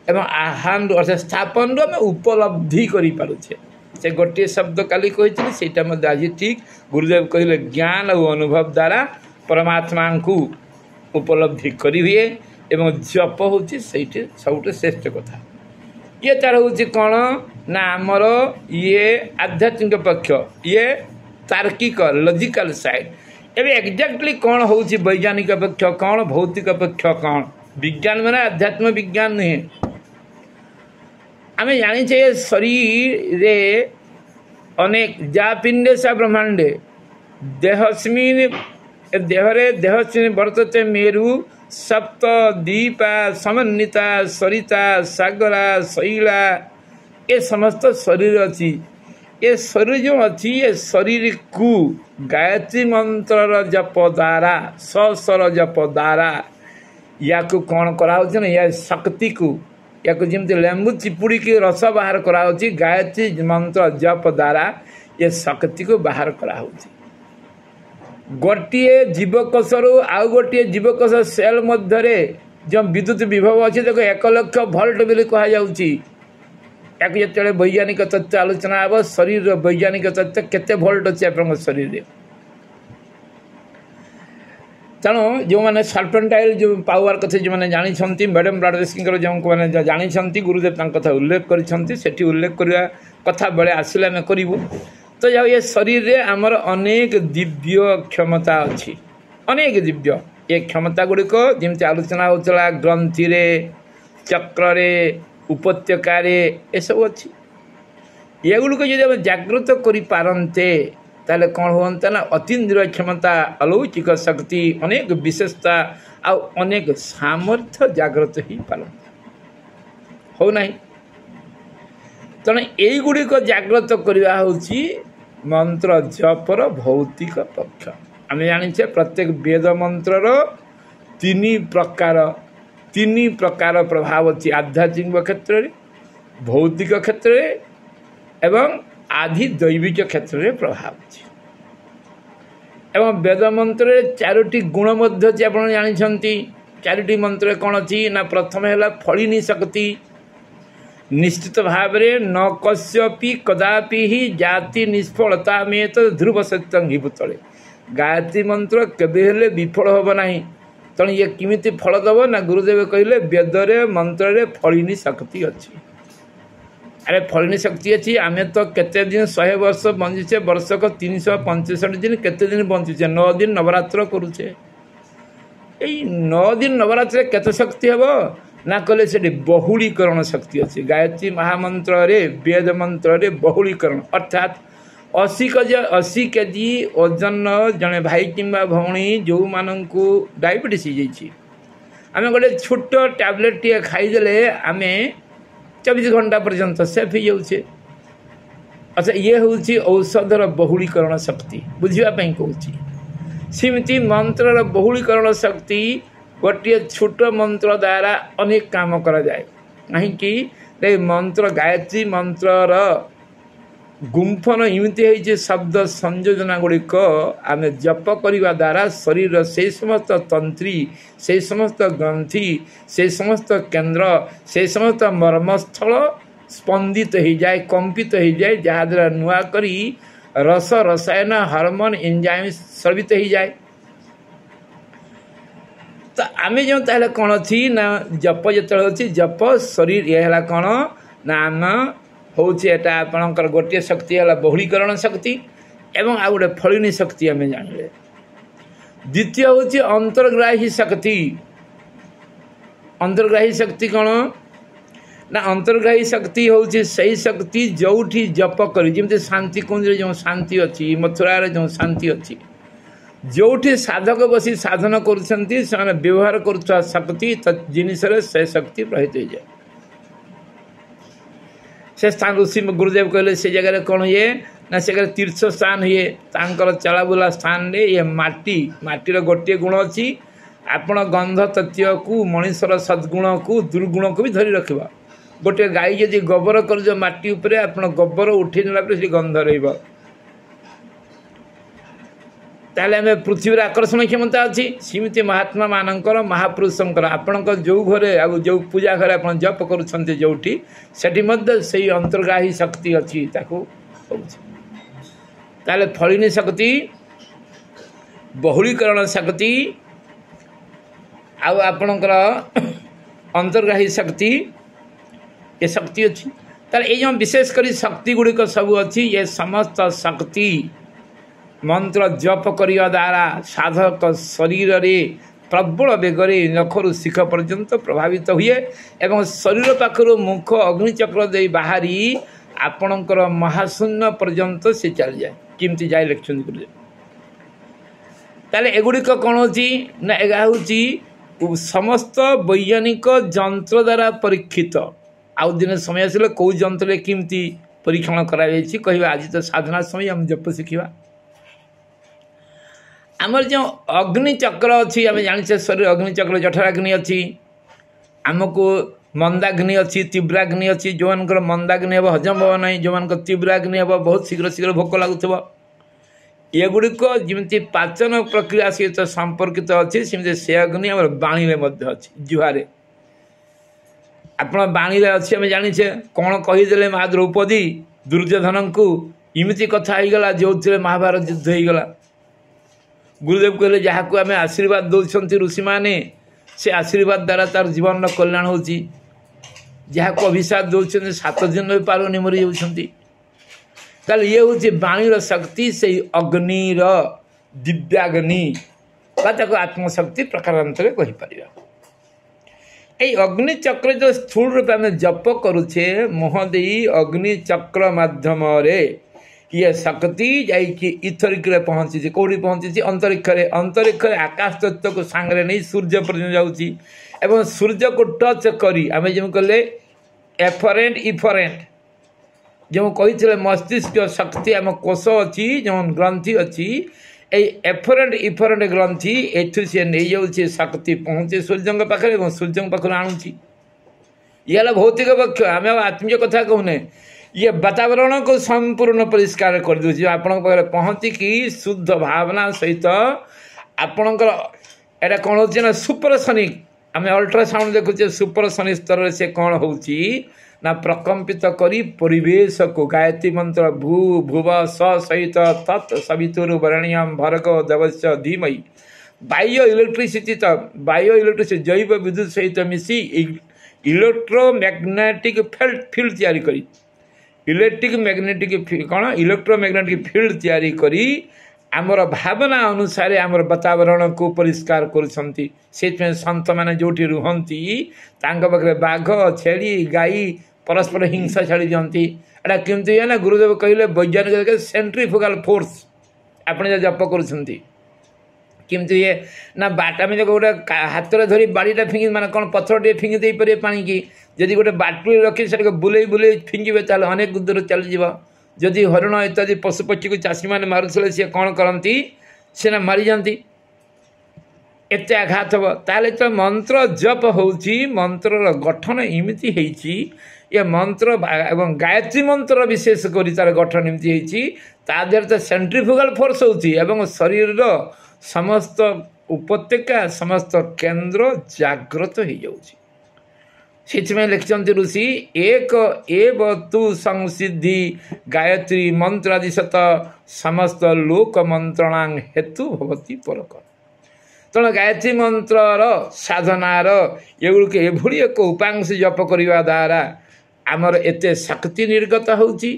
[SPEAKER 3] एवं आह्वान अर्थात स्थापन रु आम उपलब्धि करि पारुचे से गोटे शब्द काली कही सेटा आज ठीक गुरुदेव कहले ज्ञान और अनुभव द्वारा परमात्मा को उपलब्धि करी हुए एवं जप हूँ सब श्रेष्ठ कथा ये तार हूँ कौन ना आमर ये आध्यात्मिक पक्ष ये तार्किक लॉजिकल साइड एवं एक्जाक्टली कौन हूँ वैज्ञानिक पक्ष कौन भौतिक पक्ष कौन विज्ञान माने आध्यात्म विज्ञान नुहे आम जाने शरीर रे अनेक जा पिंडे सा ब्रह्मांडे देहस्मिन देहरे देहस्मिन वर्तते मेरु सप्त दीपा समन्विता सरिता सागरा शैला ये समस्त शरीर अच्छी ये शरीर जो अच्छी ये शरीर को गायत्री मंत्र जप द्वारा सस्वर जप द्वारा या कौन करा या शक्ति को या जमी लेंबू चिपुड़ी की रस बाहर करा गायत्री मंत्र जप द्वारा ये शक्ति को बाहर करा गोटे जीवकोश रु आउ गोटे जीवकोश सेल मध्य जो विद्युत विभव अच्छी देखो 1 लाख भोल्ट बोली कहुच्छी या जो वैज्ञानिक तथ्य आलोचना हे शरीर वैज्ञानिक तथ्य केते भोल्ट अच्छी आप शरीर में तेणु जो मैंने सर्पेंटाइल जो पावर कथा जो मैंने जानी मैडम ब्रडवेस्की जो मैंने जानी गुरुदेव कथा उल्लेख कर उल्लेख करवा कथा बेले आसिले आम करूँ तो जाओ ये शरीर रे आमर अनेक दिव्य क्षमता अच्छी अनेक दिव्य ये क्षमता गुड़िक जमी आलोचना होता ग्रंथि रे चक्र रे उपत्यकार ये सब अच्छी ये गुड़िक जो जागृत कर पारते ताले कौन होता ना अतीन्द्रिय क्षमता अलौकिक शक्ति अनेक विशेषता आ अनेक सामर्थ्य जागृत ही पारन हो नहीं तेणु यहीगुड़िक जागृत करवा हूँ मंत्र जपर भौतिक पक्ष आम जाने प्रत्येक वेद मंत्रर तीन प्रकार प्रभाव अच्छी आध्यात्मिक क्षेत्र में भौतिक क्षेत्र में एवं आधि दैविक क्षेत्र में प्रभाव अच्छी एवं वेद मंत्र 4टी गुण मध्य आप जानते 4टी मंत्र कौन अच्छी ना प्रथम है फलिनी शक्ति निश्चित भाव में न कस्यपि कदापि ही जाति निष्फलता में तो ध्रुव सत्यं हिभूतले गायत्री मंत्र केबे हेले विफल होब नहीं तेणु ये किमिति फल दब ना गुरुदेव कहले वेदरे मंत्र फलिनी शक्ति अच्छी अरे फलिनी शक्ति अच्छी आम तो केते दिन 100 वर्ष बंचुचे वर्षक 365 दिन केते दिन बंचुचे 9 दिन नवरात्र करुचे 9 दिन नवरात्र केते शक्ति हम ना कहले से बहुलीकरण शक्ति अच्छी गायत्री महामंत्र रे वेद मंत्र रे बहुलीकरण अर्थात 80 केजी ओजन जड़े भाई किंबा भौणी जो मानू डायबिटीज हो आम गोटे छोट टैबलेट टे खाईदे आम 24 घंटा पर्यंत सेफ हो जाऊे अच्छा ये हूँ औषधर बहुलीकरण शक्ति बुझापी कहूँ सेमती मंत्रर बहुलीकरण शक्ति गोटे छोट मंत्र द्वारा अनेक काम करा जाए कहीं मंत्र गायत्री मंत्रर गुंफन इमिति है शब्द संयोजना गुड़िक आम जप करने द्वारा शरीर से समस्त तंत्री से समस्त ग्रंथि से समस्त केन्द्र से समस्त मर्मस्थल स्पंदित हो जाए कंपित हो जाए जहाद्वारा नुआ करी रस रसायन हार्मोन एंजाइम स्रवित हो जाए तो आम जो ताले कौन अच्छी ना जप जो अच्छी जप शरीर ये है कौन ना आम हूँ एटा आपणकर गोटे शक्ति है बहुलीकरण शक्ति एवं आ गए फलिनी शक्ति आम जानिले द्वितीय हूँ अंतर्ग्राही शक्ति अंतर्ग्राही शक्ति कौन ना अंतर्ग्राही शक्ति हूँ सही शक्ति जोठी जप कर जमी शांति कुंज जो शांति अच्छी मथुरा जो शांति अच्छी जोठी साधक बसी साधन कर व्यवहार कर शक्ति जिनस से शक्ति प्रहित हो जाए से स्थान ऋषि गुरुदेव कहले से जगह कौन हुए ना से तीर्थ स्थान हुए तांकर चलाबुला स्थान रे ये माटीर गोटे गुण अच्छी आपण गंध तथ्य को मनीषर सद्गुण को दुर्गुण को भी धरी रखा गोटे गाई जदि गोबर कर माटी उपरे आप गोबर उठे नेला गंध रही ताले हमें पृथ्वी आकर्षण क्षमता अच्छी सेमती महात्मा मानकर महापुरुषंकर आपण जो घरे जो पूजा घरे आप जप करुँच जोटी से अंतर्गाही शक्ति अच्छी ताले फलिनी शक्ति बहुलीकरण शक्ति आपणकर अंतर्गाही शक्ति ये शक्ति अच्छी ताले ये विशेष कर शक्ति गुड़िक सब अच्छी ये समस्त शक्ति मंत्र जप करने द्वारा साधक शरीर रे प्रबल बेगर नखर शिख पर्यंत प्रभावित हुए एवं शरीर पाखर मुख अग्निचक्र दे बाहरी आपणकर महाशून्य पर्यंत से चली जाए किमती जाए लिखुं गुरुदेव। ताले एगुड़िक कौन होची ना एगा होची समस्त वैज्ञानिक जंत्र द्वारा परीक्षित। आउ दिन समय आसिले कौ जंत्र किमती परीक्षण करा कहवा आज तो साधना समय हम जप शिखा। आमर जो अग्निचक्र अच्छी आम जाने शरीर अग्निचक्र जठराग्नि अच्छी आमको मंदाग्नि अच्छी तीव्राग्नि अच्छी जो मान मंदाग्नि हे हजम हे ना जो मान तीव्राग्नि हे बहुत शीघ्र शीघ्र भोक लगुव एगुड़िक जमी पाचन प्रक्रिया सहित संपर्कित अच्छी सेमती से अग्नि आम बाणी अच्छी जुहारे आपण बाणी अच्छी आम जाने कौन कहीदे माँ द्रौपदी दुर्योधन को इमती कथा होगला जो थे महाभारत युद्ध होगला। गुरुदेव कहले जहाँ को आम आशीर्वाद दौरान ऋषि मैंने से आशीर्वाद द्वारा तार जीवन कल्याण हो जहाँ को अभिशाप दौरान 7 दिन भी पारुनी मरी जाती ये हूँ बाणीर शक्ति से अग्निर दिव्याग्नि आत्मशक्ति प्रकारांतर कहीपर। यही अग्निचक्र जो स्थूल रूप आम जप करुचे मुहदे अग्निचक्र माध्यम ये शक्ति जाइए इथरिक पहुँची कौटी पहुँची अंतरिक्ष आकाश तत्व को सांगे नहीं सूर्य पर्यटन जाऊँगी सूर्य को टच करी आम जो कहले एफरेंट इफरेंट जो कही मस्तिष्क शक्ति आम कोष अच्छी जो ग्रंथि अच्छी एफरेंट इफरेंट ग्रंथि एठू सी नहीं जाऊँगी शक्ति पहुँचे सूर्य पाखे सूर्य पाखर आणुची ये भौतिक पक्ष आम आत्मीय कथा कहूने ये वातावरण को संपूर्ण परिष्कार कर दूसरी आपण पहुँचिकी शुद्ध भावना सहित आपणकर एटा कौन हो सुपरसोनिक आम अल्ट्रासाउंड देखुचे सुपरसोनिक स्तर से कौन हो ना प्रकम्पित करी परिवेश को गायत्री मंत्र भू भुव सहित तत् सवितुर्वरेण्यं भर्गो देवस्य धीमहि बाह्य इलेक्ट्रिसिटी बाह्य इलेक्ट्रिसिटी जैव विद्युत सहित मिसी इलेक्ट्रोमैग्नेटिक फील्ड तैयारी करी इलेक्ट्रोमैग्नेटिक फील्ड तैयारी करी आमर भावना अनुसार आमर वातावरण को परिष्कार करुछंती से संत मैंने जोटी रुहंती पाखे बाघ छेली गाई परस्पर हिंसा छाड़ी दिखती एटा केमती है ना गुरुदेव कहले वैज्ञानिक सेंट्रीफ्यूगल फोर्स आपने जप करुछंती किमती ये ना बाटा में गोटे हाथ में धरी बाड़ीटा फिंगी माने कौन पत्थर टे फिंगी दे पारे पानी की जदि गोटे बाटुरी रखी से बुले बुले फिंगे ताल अनेक दूर चलीज जदि हरिण इत्यादि पशुपक्षी को चाषी मैंने मारुले सी कौन करती से ना मारी जाती एत आघात हम ताले तो मंत्र जप होची मंत्र गठन इमिति हेची ये मंत्र एवं गायत्री मंत्र विशेष करी तार गठन इमिति हेची ता देहर तो सेंट्रीफ्यूगल फोर्स होची एवं शरीर समस्त उपत्यका समस्त केन्द्र जागृत हो जाऊँगी से लिखिंट ऋषि एक एव तु संसिद्धि गायत्री मंत्रादिशत समस्त लोक मंत्रणांग हेतु भवती परक तेणु गायत्री मंत्र साधनार एगुड़िक एभली एक उपांश जप करने द्वारा आमर एत शक्ति निर्गत होची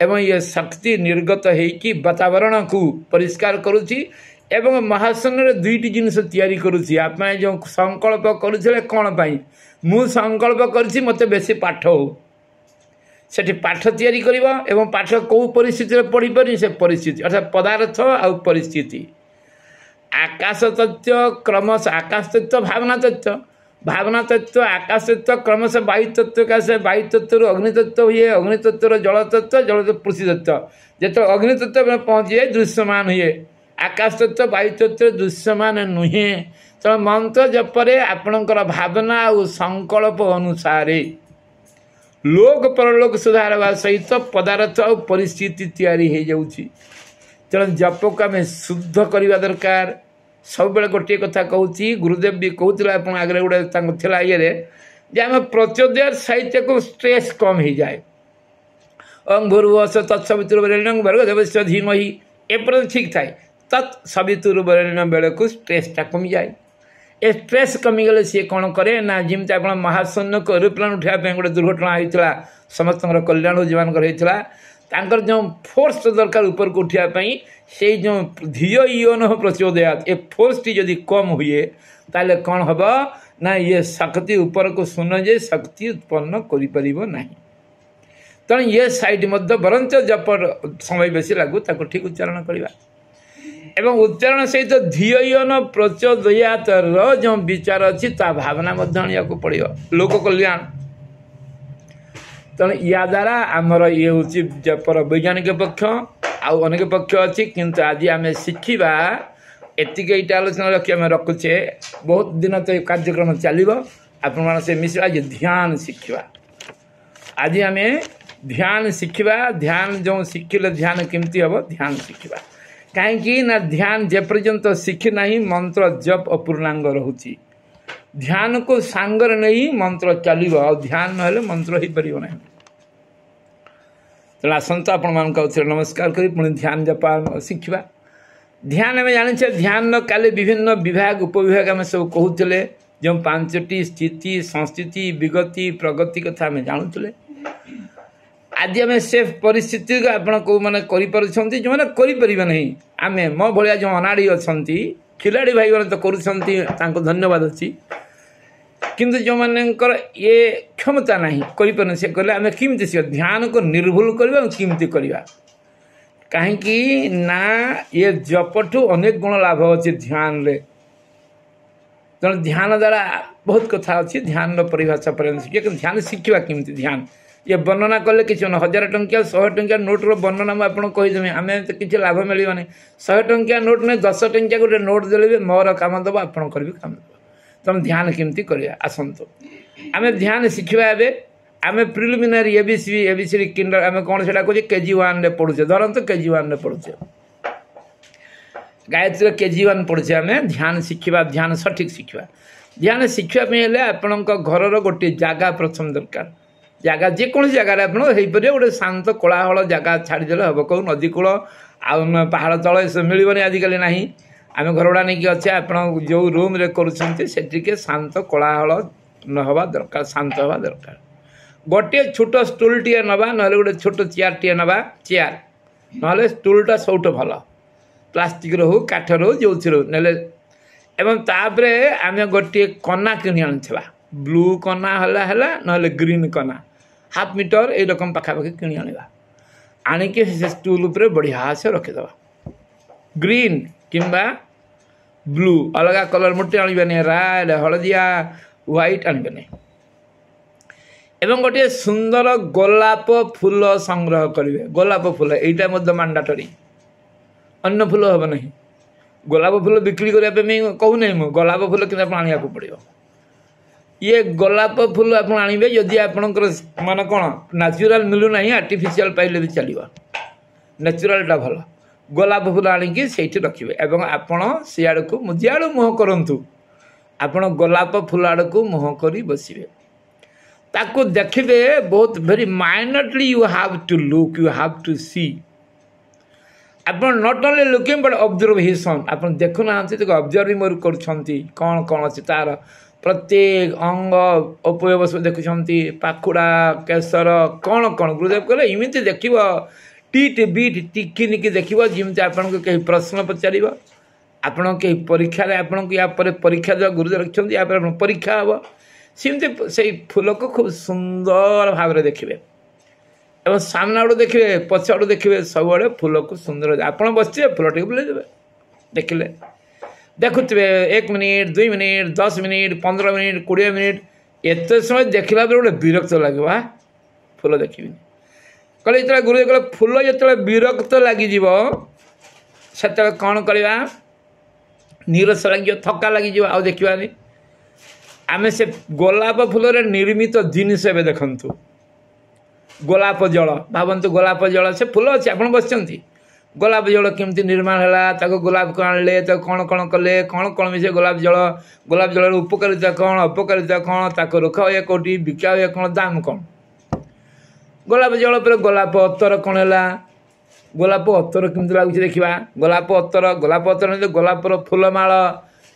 [SPEAKER 3] एवं ये शक्ति निर्गत होइकी वातावरण को परिष्कार करुची एवं महाशून्य दुईटी जिनस तैयारी करुची आप जो संकल्प करुले कौन पाई मु संकल्प करुची मते बेसी पाठ हो सेठी पाठ तैयारी करिबा एवं पाठ को परिस्थिति पढ़ी पारि से परिस्थिति अर्थात पदार्थ आ परिस्थिति आकाश तत्व क्रमश आकाश तत्व भावना तत्व आकाश तत्व क्रमश वायु तत्व का से वायु तत्व अग्नि तत्व हुए अग्नि तत्व जल तत्व पृथ्वी तत्व जो अग्नि तत्व में पहुँची जाए दृश्यमान हुए आकाश तत्व वायु तत्व दृश्यमान नुहे तो मंत्र जपरे आपणकर भावना और संकल्प अनुसार लोक परलोक सुधारवा सहित पदार्थ और परिस्थिति तैयारी हो जाऊँगी तेणु जप को आम शुद्ध करवा दरकार सब बेले गोटे कथा कहूँ गुरुदेव भी कहते आप आगे गोटे ये आम प्रचोदय साहित्य को स्ट्रेस कम हो जाए अंग भूर्भुवः तत्सवितुर्वरेण्यं भर्गो देवस्य धीमहि एपर ठीक थाए तत्सवितुर्वरेण्यं बेले को स्ट्रेसटा कमी जाए ए स्ट्रेस कमीगले सी कौन करे ना जमी आप महाशून्य को एरोप्लेन उठाया गोटे दुर्घटना होता समस्त कल्याण जीवन होता तांकर जो फोर्स दरकार ऊपर को उठापी से जो धियो योन प्रचोदयात ए फोर्स टी जदि कम हुए ताले कौन हम ना ये शक्ति ऊपर को सुन जे शक्ति उत्पन्न करें तेणु ये साइड मध्य बरंच जप समय बेसी लागू ताको ठीक उच्चारण करवा एवं उच्चारण सहित धियन प्रचोदयात जो विचार अच्छी ता भावना आने को पड़ो लोक कल्याण तेणु या द्वारा आमर ये हूँ जपर वैज्ञानिक पक्ष आउ अनेक पक्ष अच्छी किंतु आज आम शिखा एतिक यहाँ आलोचना रखी आम रखुचे बहुत दिन तो कार्यक्रम चलो आपण से मिश्र आज ध्यान शिखा आज आम ध्यान शिखा ध्यान जो शिखिले ध्यान केमती हम ध्यान शिखा कहीं ना ध्यान जेपर्यंत शिखि ना मंत्र जप अपूर्णांग रोचे ध्यान को सांगर नहीं मंत्र चलो आ ध्यान ना मंत्र हो पार ना तेना आसत आपण नमस्कार कर पुणी ध्यान जप शिखा ध्यान आम जाने ध्यान काले विभिन्न विभाग उपविभाग आम सब कहते जो 5टी स्थिति संस्थिति विगति प्रगति कथा आम जानूले आज आम से परिस्थिति को आप मैंने जो मैंने करें नहीं आम मो भाया जो अनाड़ी अच्छा खिलाड़ी भाई मैंने तो कर धन्यवाद अच्छी किंतु जो मानकर ये क्षमता नहीं करें से कहले आम किमती सीख ध्यान को निर्भुल करवा किमती करवा कहीं ना ये जपठू अनेक गुण लाभ अच्छे ध्यान रे तेणु ध्यान द्वारा बहुत कथा अच्छी ध्यान परिभाषा पर शिखा ध्यान शिखा किमती ध्यान ये वर्णना कले कि 1000 टंकिया 100 टंकिया नोट्र वर्णना मुझे कहीदेमी आम तो किसी लाभ मिलवानी 100 टंकिया नोट नहीं 10 टंकिया गोटे नोट देले मोर काम दब आप काम दब तुम ध्यान केमती करवा आसतु आम ध्यान शिखा आम प्रिलिमिनारी एबीसी किंडर आम कौन से कहे KG1 रे पढ़ुचे धरत KG1 रे पढ़ुचे गायत्री KG1 पढ़ुचे आम ध्यान शिखा ध्यान सठिक शिखा ध्यान शिखापी आपण घर गोटे जगह प्रथम दरकार जगह जेकोसी जगार आप गोटे शांत कोलाहल जगह छाड़देले हम कौ नदी कूल आ पहाड़ तल सब मिलनी आजिकल ना आम घर गुड़ा नहीं अच्छे आप जो रूम रे कर शांत कोलाहल नवा दरकार शांत हवा दरकार गोटे छोट स्टूल टे नवा ना गोटे छोट चेयर टे नवा चेयर ना स्टूलटा सब भल प्लास्टिक रो काठर हो जो ना एवं तापर आम गोटे कना किणी आनी ब्लू कना है ना ग्रीन कना हाफ मीटर ये रकम पाखापाखि किणी आना आणिकी से स्टूल उपर बढ़िया से रखीद ग्रीन किंबा ब्लू अलग कलर मोटे आने रेड हलदिया व्हाइट आने एवं गोटे सुंदर गोलाप फूल संग्रह करेंगे गोलाप फूल यहाँ मांडाटरी अन्न फूल हम नहीं गोलाप फूल बिक्री करने कहूना मुझे गोलाप फूल कि आने को पड़ो ये गोलाप फूल आप आणवे जदि आपणकर मान कौन नेचुरल मिलूना आर्टिफिशियल पाइले भी चलो नेचुरालटा भल गोलाप फूल आणिकी से रखिए एवं आपण सियाड़ को मुझे मुह करूँ आपण गोलाप फूल आड़ को मुह कर बसवे ताको देखिए बहुत very minutely you have to look you have to see आप not only looking but observation आप देखुना ऑब्जर्व मोर कर कौन कौन अच्छे तार प्रत्येक अंग उपयोग सब देखुं पाखुड़ा केसर कौन कौन गुरुदेव कहले इमिति देख टीट बीट टिकिनिकी देख जमी आपन को कहीं प्रश्न पचार आपण कहीं परीक्षा आपन को या परीक्षा जो गुरुदेव रखिंट या परीक्षा हम सेमती से फूल को खूब सुंदर भाव देखिए एवं सामने आड़ देखिए पछ आड़ देखिए सब आड़े फूल को सुंदर आप बसते फूल टे बुले देवे देखिले देखुवे 1 minute 2 minute 10 minute 15 minute 20 minute एत समय देखला गोटे विरक्त लगे फूल देखी कहले जो गुरुदेव कहले फूल जो विरक्त लगे से कौन करवा नीरस लगे थका लगे आ देखा आम से गोलाप फूल निर्मित जिनस ए देखु गोलाप जल भावतु गोलाप जल से फूल अच्छे आप बस गोलाप जल केमती निर्माण है गोलाप को आणले कौन कौन कले कौन कौन मिसे गोलाप जल उपकारिता कौन अपकारिता कौन ताको रखा हुए कौटी बिका हुए कौन दाम कौन गोलाप जल पर गोलाप अतर कौन है गोलाप अतर केमती लगुच देखा गोलाप अतर गोलापर फूलमाल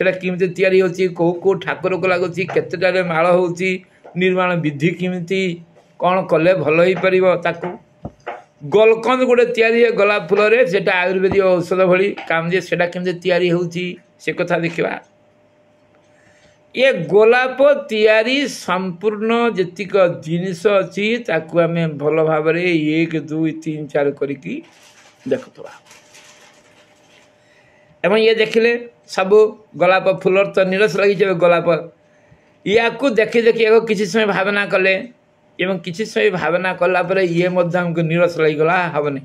[SPEAKER 3] से केमती तैयारी होची कौ ठाकुर को लगुच केतेटारे माल होची निर्माण विधि केमती कौन कले भल हो पार ताकू ଗୋଲକନ୍ଦ ଗୋଟେ ତିଆରି ହୁଏ ଗୋଲାପ ଫୁଲରେ, ସେଇଟା ଆୟୁର୍ବେଦିକ ଔଷଧ ଭଳି କାମ ଦିଏ। ସେଇଟା କେମିତି ତିଆରି ହେଉଛି ସେ କଥା ଦେଖିବା। ଏ ଗୋଲାପ ତିଆରି ସମ୍ପୂର୍ଣ୍ଣ ଯେତିକ ଜିନିଷ ଅଛି ତାକୁ ଆମେ ଭଲ ଭାବରେ 1 2 3 4 କରିକି ଦେଖୁଥିବା। ଏବଂ ଇଏ ଦେଖିଲେ ସବୁ ଗୋଲାପ ଫୁଲର ତ ନିରସ ଲାଗିଯିବ ଗୋଲାପ। ୟାକୁ ଦେଖି ଦେଖି କିଛି ସମୟ ଭାବନା କଲେ ଏବଂ କିଛି ସମୟ ଭାବନା କଲା ପରେ ଇଏ ମଧ୍ୟ ଆମକୁ ନିରସ ଲାଗିଗଲା, ହେବନି।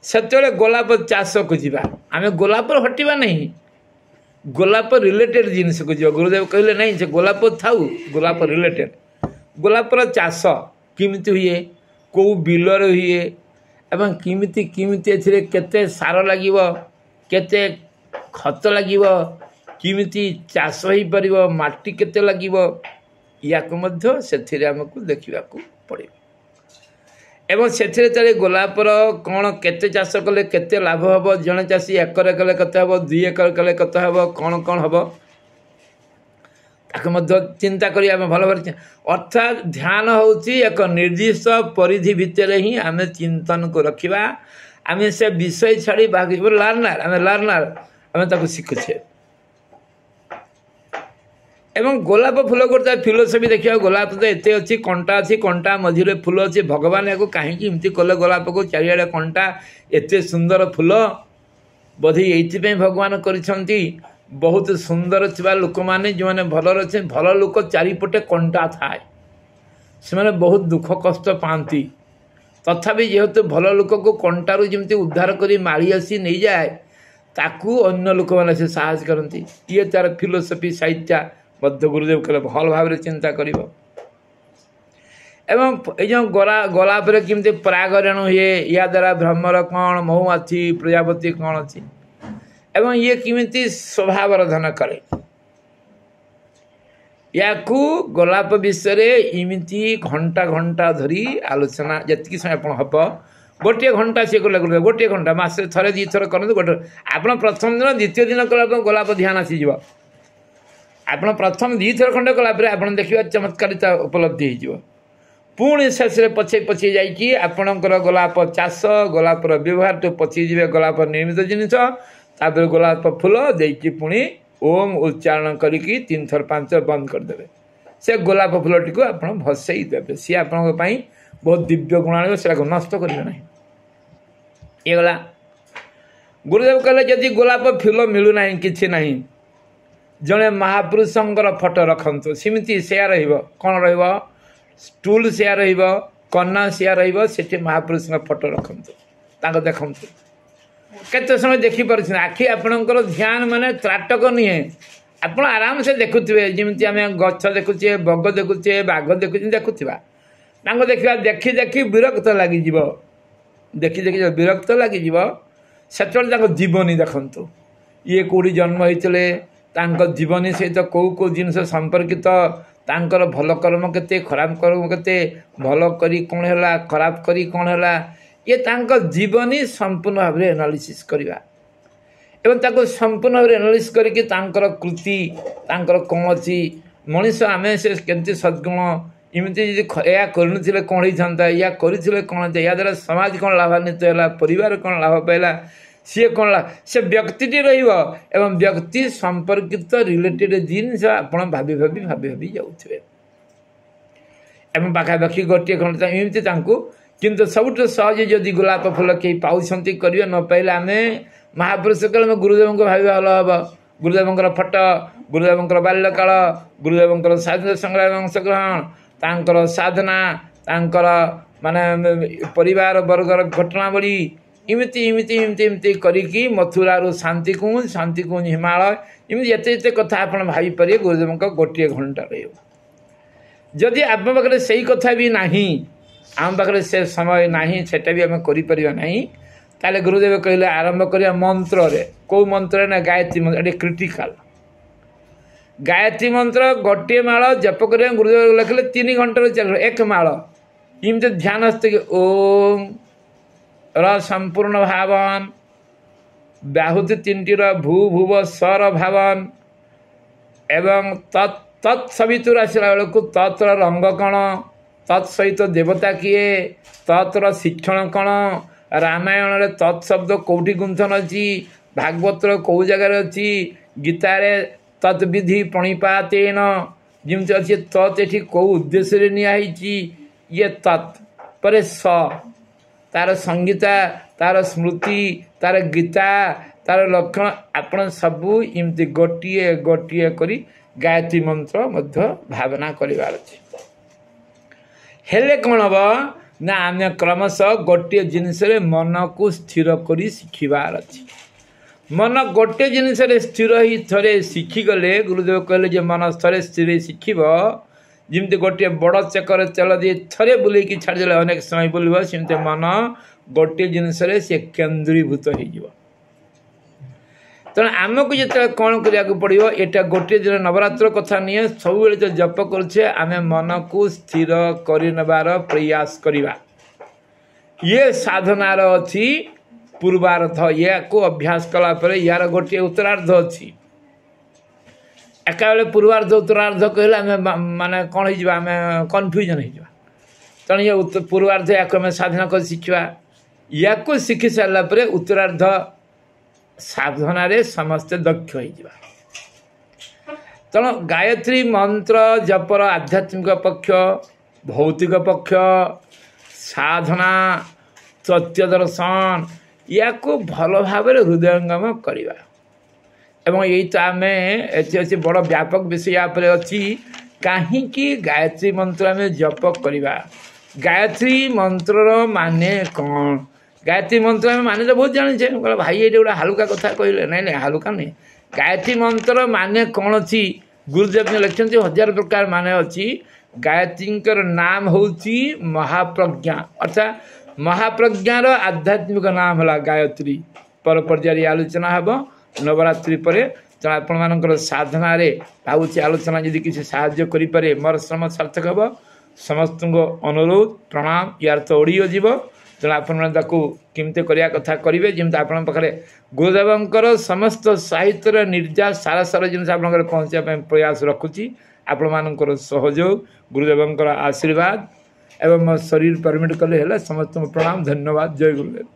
[SPEAKER 3] ସେତେବେଳେ ଗୋଲାପ ଚାଷକୁ ଯିବା। ଆମେ ଗୋଲାପରୁ ହଟିବା ନାହିଁ, ଗୋଲାପ ରିଲେଟେଡ୍ ଜିନିଷକୁ ଯିବ। ଗୁରୁଦେବ କହିଲେ ନାହିଁ ସେ ଗୋଲାପ ଥାଉ, ଗୋଲାପ ରିଲେଟେଡ୍। ଗୋଲାପର ଚାଷ କେମିତି ହୁଏ, କେଉଁ ବିଲରେ ହୁଏ ଏବଂ କେମିତି ଏଥିରେ କେତେ ସାର ଲାଗିବ, କେତେ ଖତ ଲାଗିବ, କେମିତି ଚାଷ ହୋଇପାରିବ, ମାଟି କେତେ ଲାଗିବ, ୟାକୁ ମଧ୍ୟ ସେଥିରେ ଆମକୁ ଦେଖିବାକୁ ପଡ଼ିବ। ଏବଂ ସେଥିରେ ତାହେଲେ ଗୋଲାପର କ'ଣ କେତେ ଚାଷ କଲେ କେତେ ଲାଭ ହେବ, ଜଣେ ଚାଷୀ ଏକର କଲେ କେତେ ହେବ, 2 ଏକର କଲେ କେତେ ହେବ, କ'ଣ ହେବ ତାକୁ ମଧ୍ୟ ଚିନ୍ତା କରି ଆମେ ଭଲ ଭାବରେ, ଅର୍ଥାତ୍ ଧ୍ୟାନ ହେଉଛି ଏକ ନିର୍ଦ୍ଦିଷ୍ଟ ପରିଧି ଭିତରେ ହିଁ ଆମେ ଚିନ୍ତନକୁ ରଖିବା। ଆମେ ସେ ବିଷୟ ଛାଡ଼ି ବାକି ଲର୍ଣ୍ଣର ଆମେ ତାକୁ ଶିଖୁଛେ। ଏବଂ ଗୋଲାପ ଫୁଲ ଗୋଟେ ଫିଲୋସଫି ଦେଖିବାକୁ, ଗୋଲାପ ତ ଏତେ ଅଛି, କଣ୍ଟା ଅଛି, କଣ୍ଟା ମଝିରେ ଫୁଲ ଅଛି। ଭଗବାନ ୟାକୁ କାହିଁକି ଏମିତି କଲେ ଗୋଲାପକୁ, ଚାରିଆଡ଼େ କଣ୍ଟା, ଏତେ ସୁନ୍ଦର ଫୁଲ? ବୋଧେ ଏଇଥିପାଇଁ ଭଗବାନ କରିଛନ୍ତି ବହୁତ ସୁନ୍ଦର ଥିବା ଲୋକମାନେ ଯେଉଁମାନେ ଭଲରେ ଅଛନ୍ତି, ଭଲ ଲୋକ ଚାରିପଟେ କଣ୍ଟା ଥାଏ, ସେମାନେ ବହୁତ ଦୁଃଖ କଷ୍ଟ ପାଆନ୍ତି। ତଥାପି ଯେହେତୁ ଭଲ ଲୋକକୁ କଣ୍ଟାରୁ ଯେମିତି ଉଦ୍ଧାର କରି ମାଳି ଆସି ନେଇଯାଏ, ତାକୁ ଅନ୍ୟ ଲୋକମାନେ ସେ ସାହସ କରନ୍ତି। ଇଏ ତା'ର ଫିଲୋସଫି ସାହିତ୍ୟ ମଧ୍ୟ ଗୁରୁଦେବ କହିଲେ ଭଲ ଭାବରେ ଚିନ୍ତା କରିବ। ଏବଂ ଏଇ ଯେଉଁ ଗୋଲାପରେ କେମିତି ପରାଗରେଣୁ ହୁଏ, ୟା ଦ୍ୱାରା ଭ୍ରମର କ'ଣ, ମହୁମାଛି, ପ୍ରଜାପତି କ'ଣ ଅଛି, ଏବଂ ଇଏ କେମିତି ଶୋଭା ବର୍ଦ୍ଧନ କରେ, ୟାକୁ ଗୋଲାପ ବିଷୟରେ ଏମିତି ଘଣ୍ଟା ଘଣ୍ଟା ଧରି ଆଲୋଚନା ଯେତିକି ସମୟ ଆପଣ ହେବ, ଗୋଟିଏ ଘଣ୍ଟା ସିଏ କଲେ ଗୋଟିଏ ଘଣ୍ଟା, ମାସରେ ଥରେ 2 ଥର କରନ୍ତୁ। ଗୋଟେ ଆପଣ ପ୍ରଥମ ଦିନ ଦ୍ୱିତୀୟ ଦିନ କଲେ ଆପଣ ଗୋଲାପ ଧ୍ୟାନ ଆସିଯିବ। ଆପଣ ପ୍ରଥମ 2 ଥର ଖଣ୍ଡେ କଲା ପରେ ଆପଣ ଦେଖିବା ଚମତ୍କାରିତା ଉପଲବ୍ଧି ହୋଇଯିବ। ପୁଣି ଶେଷରେ ପଛେଇ ଯାଇକି ଆପଣଙ୍କର ଗୋଲାପ ଚାଷ, ଗୋଲାପର ବ୍ୟବହାରଠୁ ପଛେଇ ଯିବେ ଗୋଲାପ ନିର୍ମିତ ଜିନିଷ, ତାପରେ ଗୋଲାପ ଫୁଲ ଦେଇକି ପୁଣି ଓମ୍ ଉଚ୍ଚାରଣ କରିକି 3 ଥର 5 ଥର ବନ୍ଦ କରିଦେବେ। ସେ ଗୋଲାପ ଫୁଲଟିକୁ ଆପଣ ଭସେଇ ଦେବେ। ସିଏ ଆପଣଙ୍କ ପାଇଁ ବହୁତ ଦିବ୍ୟ ଗୁଣ ଆଣିବ, ସେଟାକୁ ନଷ୍ଟ କରିବେ ନାହିଁ। ଇଏ ଗଲା। ଗୁରୁଦେବ କହିଲେ ଯଦି ଗୋଲାପ ଫୁଲ ମିଳୁନାହିଁ, କିଛି ନାହିଁ, ଜଣେ ମହାପୁରୁଷଙ୍କର ଫଟୋ ରଖନ୍ତୁ। ସେମିତି ସେୟା ରହିବ, କ'ଣ ରହିବ, ଷ୍ଟୁଲ୍ ସେୟା ରହିବ, କନା ସେୟା ରହିବ, ସେଠି ମହାପୁରୁଷଙ୍କ ଫଟୋ ରଖନ୍ତୁ, ତାଙ୍କୁ ଦେଖନ୍ତୁ। କେତେ ସମୟ ଦେଖିପାରୁଛନ୍ତି, ଆଖି ଆପଣଙ୍କର ଧ୍ୟାନ ମାନେ ତ୍ରାଟକ ନୁହେଁ, ଆପଣ ଆରାମସେ ଦେଖୁଥିବେ। ଯେମିତି ଆମେ ଗଛ ଦେଖୁଛେ, ବଗ ଦେଖୁଛେ, ବାଘ ଦେଖୁଥିବା, ତାଙ୍କୁ ଦେଖିବା, ଦେଖି ବିରକ୍ତ ଲାଗିଯିବ, ବିରକ୍ତ ଲାଗିଯିବ। ସେତେବେଳେ ତାଙ୍କ ଜୀବନୀ ଦେଖନ୍ତୁ, ଇଏ କେଉଁଠି ଜନ୍ମ ହୋଇଥିଲେ, ତାଙ୍କ ଜୀବନୀ ସହିତ କେଉଁ ଜିନିଷ ସମ୍ପର୍କିତ, ତାଙ୍କର ଭଲ କର୍ମ କେତେ, ଖରାପ କର୍ମ କେତେ, ଭଲ କରି କ'ଣ ହେଲା, ଖରାପ କରି କ'ଣ ହେଲା, ଇଏ ତାଙ୍କ ଜୀବନୀ ସମ୍ପୂର୍ଣ୍ଣ ଭାବରେ ଆନାଲିସିସ୍ କରିବା। ଏବଂ ତାକୁ ସମ୍ପୂର୍ଣ୍ଣ ଭାବରେ ଆନାଲିସିସ୍ କରିକି ତାଙ୍କର କୃତି, ତାଙ୍କର କ'ଣ ଅଛି, ମଣିଷ ଆମେ ସେ କେମିତି ସଦ୍ଗୁଣ, ଏମିତି ଯଦି ଏହା କରିନଥିଲେ କ'ଣ ହେଇଥାନ୍ତା, ଏହା କରିଥିଲେ କ'ଣ ହେଇଥାନ୍ତା, ଏହା ଦ୍ୱାରା ସମାଜ କ'ଣ ଲାଭାନ୍ୱିତ ହେଲା, ପରିବାର କ'ଣ ଲାଭ ପାଇଲା, ସିଏ କ'ଣ ସେ ବ୍ୟକ୍ତିଟି ରହିବ। ଏବଂ ବ୍ୟକ୍ତି ସମ୍ପର୍କିତ ରିଲେଟେଡ୍ ଜିନିଷ ଆପଣ ଭାବି ଯାଉଥିବେ। ଏବଂ ପାଖାପାଖି ଗୋଟିଏ ଘଣ୍ଟା ଏମିତି ତାଙ୍କୁ, କିନ୍ତୁ ସବୁଠୁ ସହଜ ଯଦି ଗୋଲାପ ଫୁଲ କେହି ପାଉଛନ୍ତି କରିବେ, ନ ପାଇଲେ ଆମେ ମହାପୁରୁଷ କହିଲେ ଆମେ ଗୁରୁଦେବଙ୍କୁ ଭାବିବା ଭଲ ହେବ। ଗୁରୁଦେବଙ୍କର ଫଟୋ, ଗୁରୁଦେବଙ୍କର ବାଲ୍ୟକାଳ, ଗୁରୁଦେବଙ୍କର ସ୍ୱାଧୀନତା ସଂଗ୍ରାମରେ ଅଂଶଗ୍ରହଣ, ତାଙ୍କର ସାଧନା, ତାଙ୍କର ମାନେ ପରିବାର ବର୍ଗର ଘଟଣାବଳୀ, ଏମିତି କରିକି ମଥୁରାରୁ ଶାନ୍ତିକୁଞ୍ଜ ହିମାଳୟ, ଏମିତି ଏତେ କଥା ଆପଣ ଭାବିପାରିବେ। ଗୁରୁଦେବଙ୍କ ଗୋଟିଏ ଘଣ୍ଟା ରହିବ। ଯଦି ଆମ ପାଖରେ ସେଇ କଥା ବି ନାହିଁ, ଆମ ପାଖରେ ସେ ସମୟ ନାହିଁ, ସେଟା ବି ଆମେ କରିପାରିବା ନାହିଁ, ତାହେଲେ ଗୁରୁଦେବ କହିଲେ ଆରମ୍ଭ କରିବା ମନ୍ତ୍ରରେ। କେଉଁ ମନ୍ତ୍ରରେ ନା ଗାୟତ୍ରୀ ମନ୍ତ୍ର, ଏଠି କ୍ରିଟିକାଲ। ଗାୟତ୍ରୀ ମନ୍ତ୍ର ଗୋଟିଏ ମାଳ ଜପ କରିବା, ଗୁରୁଦେବ ଲେଖିଲେ 3 ଘଣ୍ଟାରୁ 4 ଘଣ୍ଟା, 1 ମାଳ ଏମିତି ଧ୍ୟାନ ସ୍ଥିତି। ଓମ୍ ର ସମ୍ପୂର୍ଣ୍ଣ ଭାବନ, ବ୍ୟାହୁତି 3ଟିର ଭୂ ଭୁବ ସ୍ୱର ଭାବନ, ଏବଂ ତତ୍ ସବିତୁର ଆସିଲା ବେଳକୁ ତତ୍ର ରଙ୍ଗ କ'ଣ, तत्सहित देवता किए तत्र शिक्षण कौन रामायण तत् शब्द कौटी गुंथन अच्छी भागवतर कौ जगार अच्छी गीतार तत्विधि प्रणिपातेन जमी अच्छे तत् ये कौ उद्देश्य नियाही ये तत् पर स तार संगीता तार स्मृति तार गीता तार लक्षण आपण सबू इमती गोटे गोटे करी गायत्री मंत्र मध्य भावना करिवार अछि हेले कौन हम ना आम क्रमशः गोटे जिनस मन को स्थिर करी शिखिबार अछि मन गोटे जिनस स्थिर ही थरे शिखिगले गुरुदेव कहले जे मन थरे स्थिर शिखिब जमती गोटे बड़ चकर तेल दिए थरे बुलेकी छाड़देले अनेक समय बुलब सेमती मन गोटे जिनस से केन्द्रीभूत हो तेणु आमको जो कौन करा पड़ो यहाँ गोटे दिन नवरात्र कथा नहीं सब जो जप करुचे आम मन को स्थिर कर प्रयास करवा ये साधनार अच्छी पूर्वार्ध या को अभ्यास कलापर यार गोटे उत्तरार्ध अच्छी एका बेले पूर्वार्ध उत्तरार्ध कहले आम माने कौन आम कन्फ्यूजन हो तेणु ये पूर्वार्ध या आम साधना कर शिखा या को शिखि सारापर उत्तरार्ध साधना रे समस्ते दक्ष हो तेणु गायत्री मंत्र जपर आध्यात्मिक पक्ष भौतिक पक्ष साधना सत्य दर्शन या को भल भाव हृदयंगम करवा एवं यही तो आम अच्छे बड़ व्यापक विषय अच्छी कहीं गायत्री मंत्र आम जप करवा गायत्री मंत्र माने कौन गायत्री मंत्र आम माने तो बहुत जाने भाई ये गोटे हालुका कथा कहले नहीं हालुका नहीं गायत्री मंत्र माने कौन अच्छी गुरुदेव ने लिखते 1000 प्रकार माने अच्छी गायत्री नाम हूँ महाप्रज्ञा अर्थात महाप्रज्ञार आध्यात्मिक नाम है गायत्री पर पर्याय आलोचना हम नवरात्रि पर तेना आपण साधना भावुँ आलोचना यदि किसी साहाय्य करें मोर श्रम सार्थक हम समस्त अनुरोध प्रणाम यार तो ओडियो जीव तेना आपमती करवा कथा करेंगे जमी आपण पाखे गुरुदेवंकर समस्त साहित्यर निर्यास सारा सारा जिन आप पहुँचापी प्रयास रखुची आपण मानकर सहयोग गुरुदेवंकर आशीर्वाद एवं शरीर परमिट कले समस्त प्रणाम धन्यवाद जय गुरुदेव।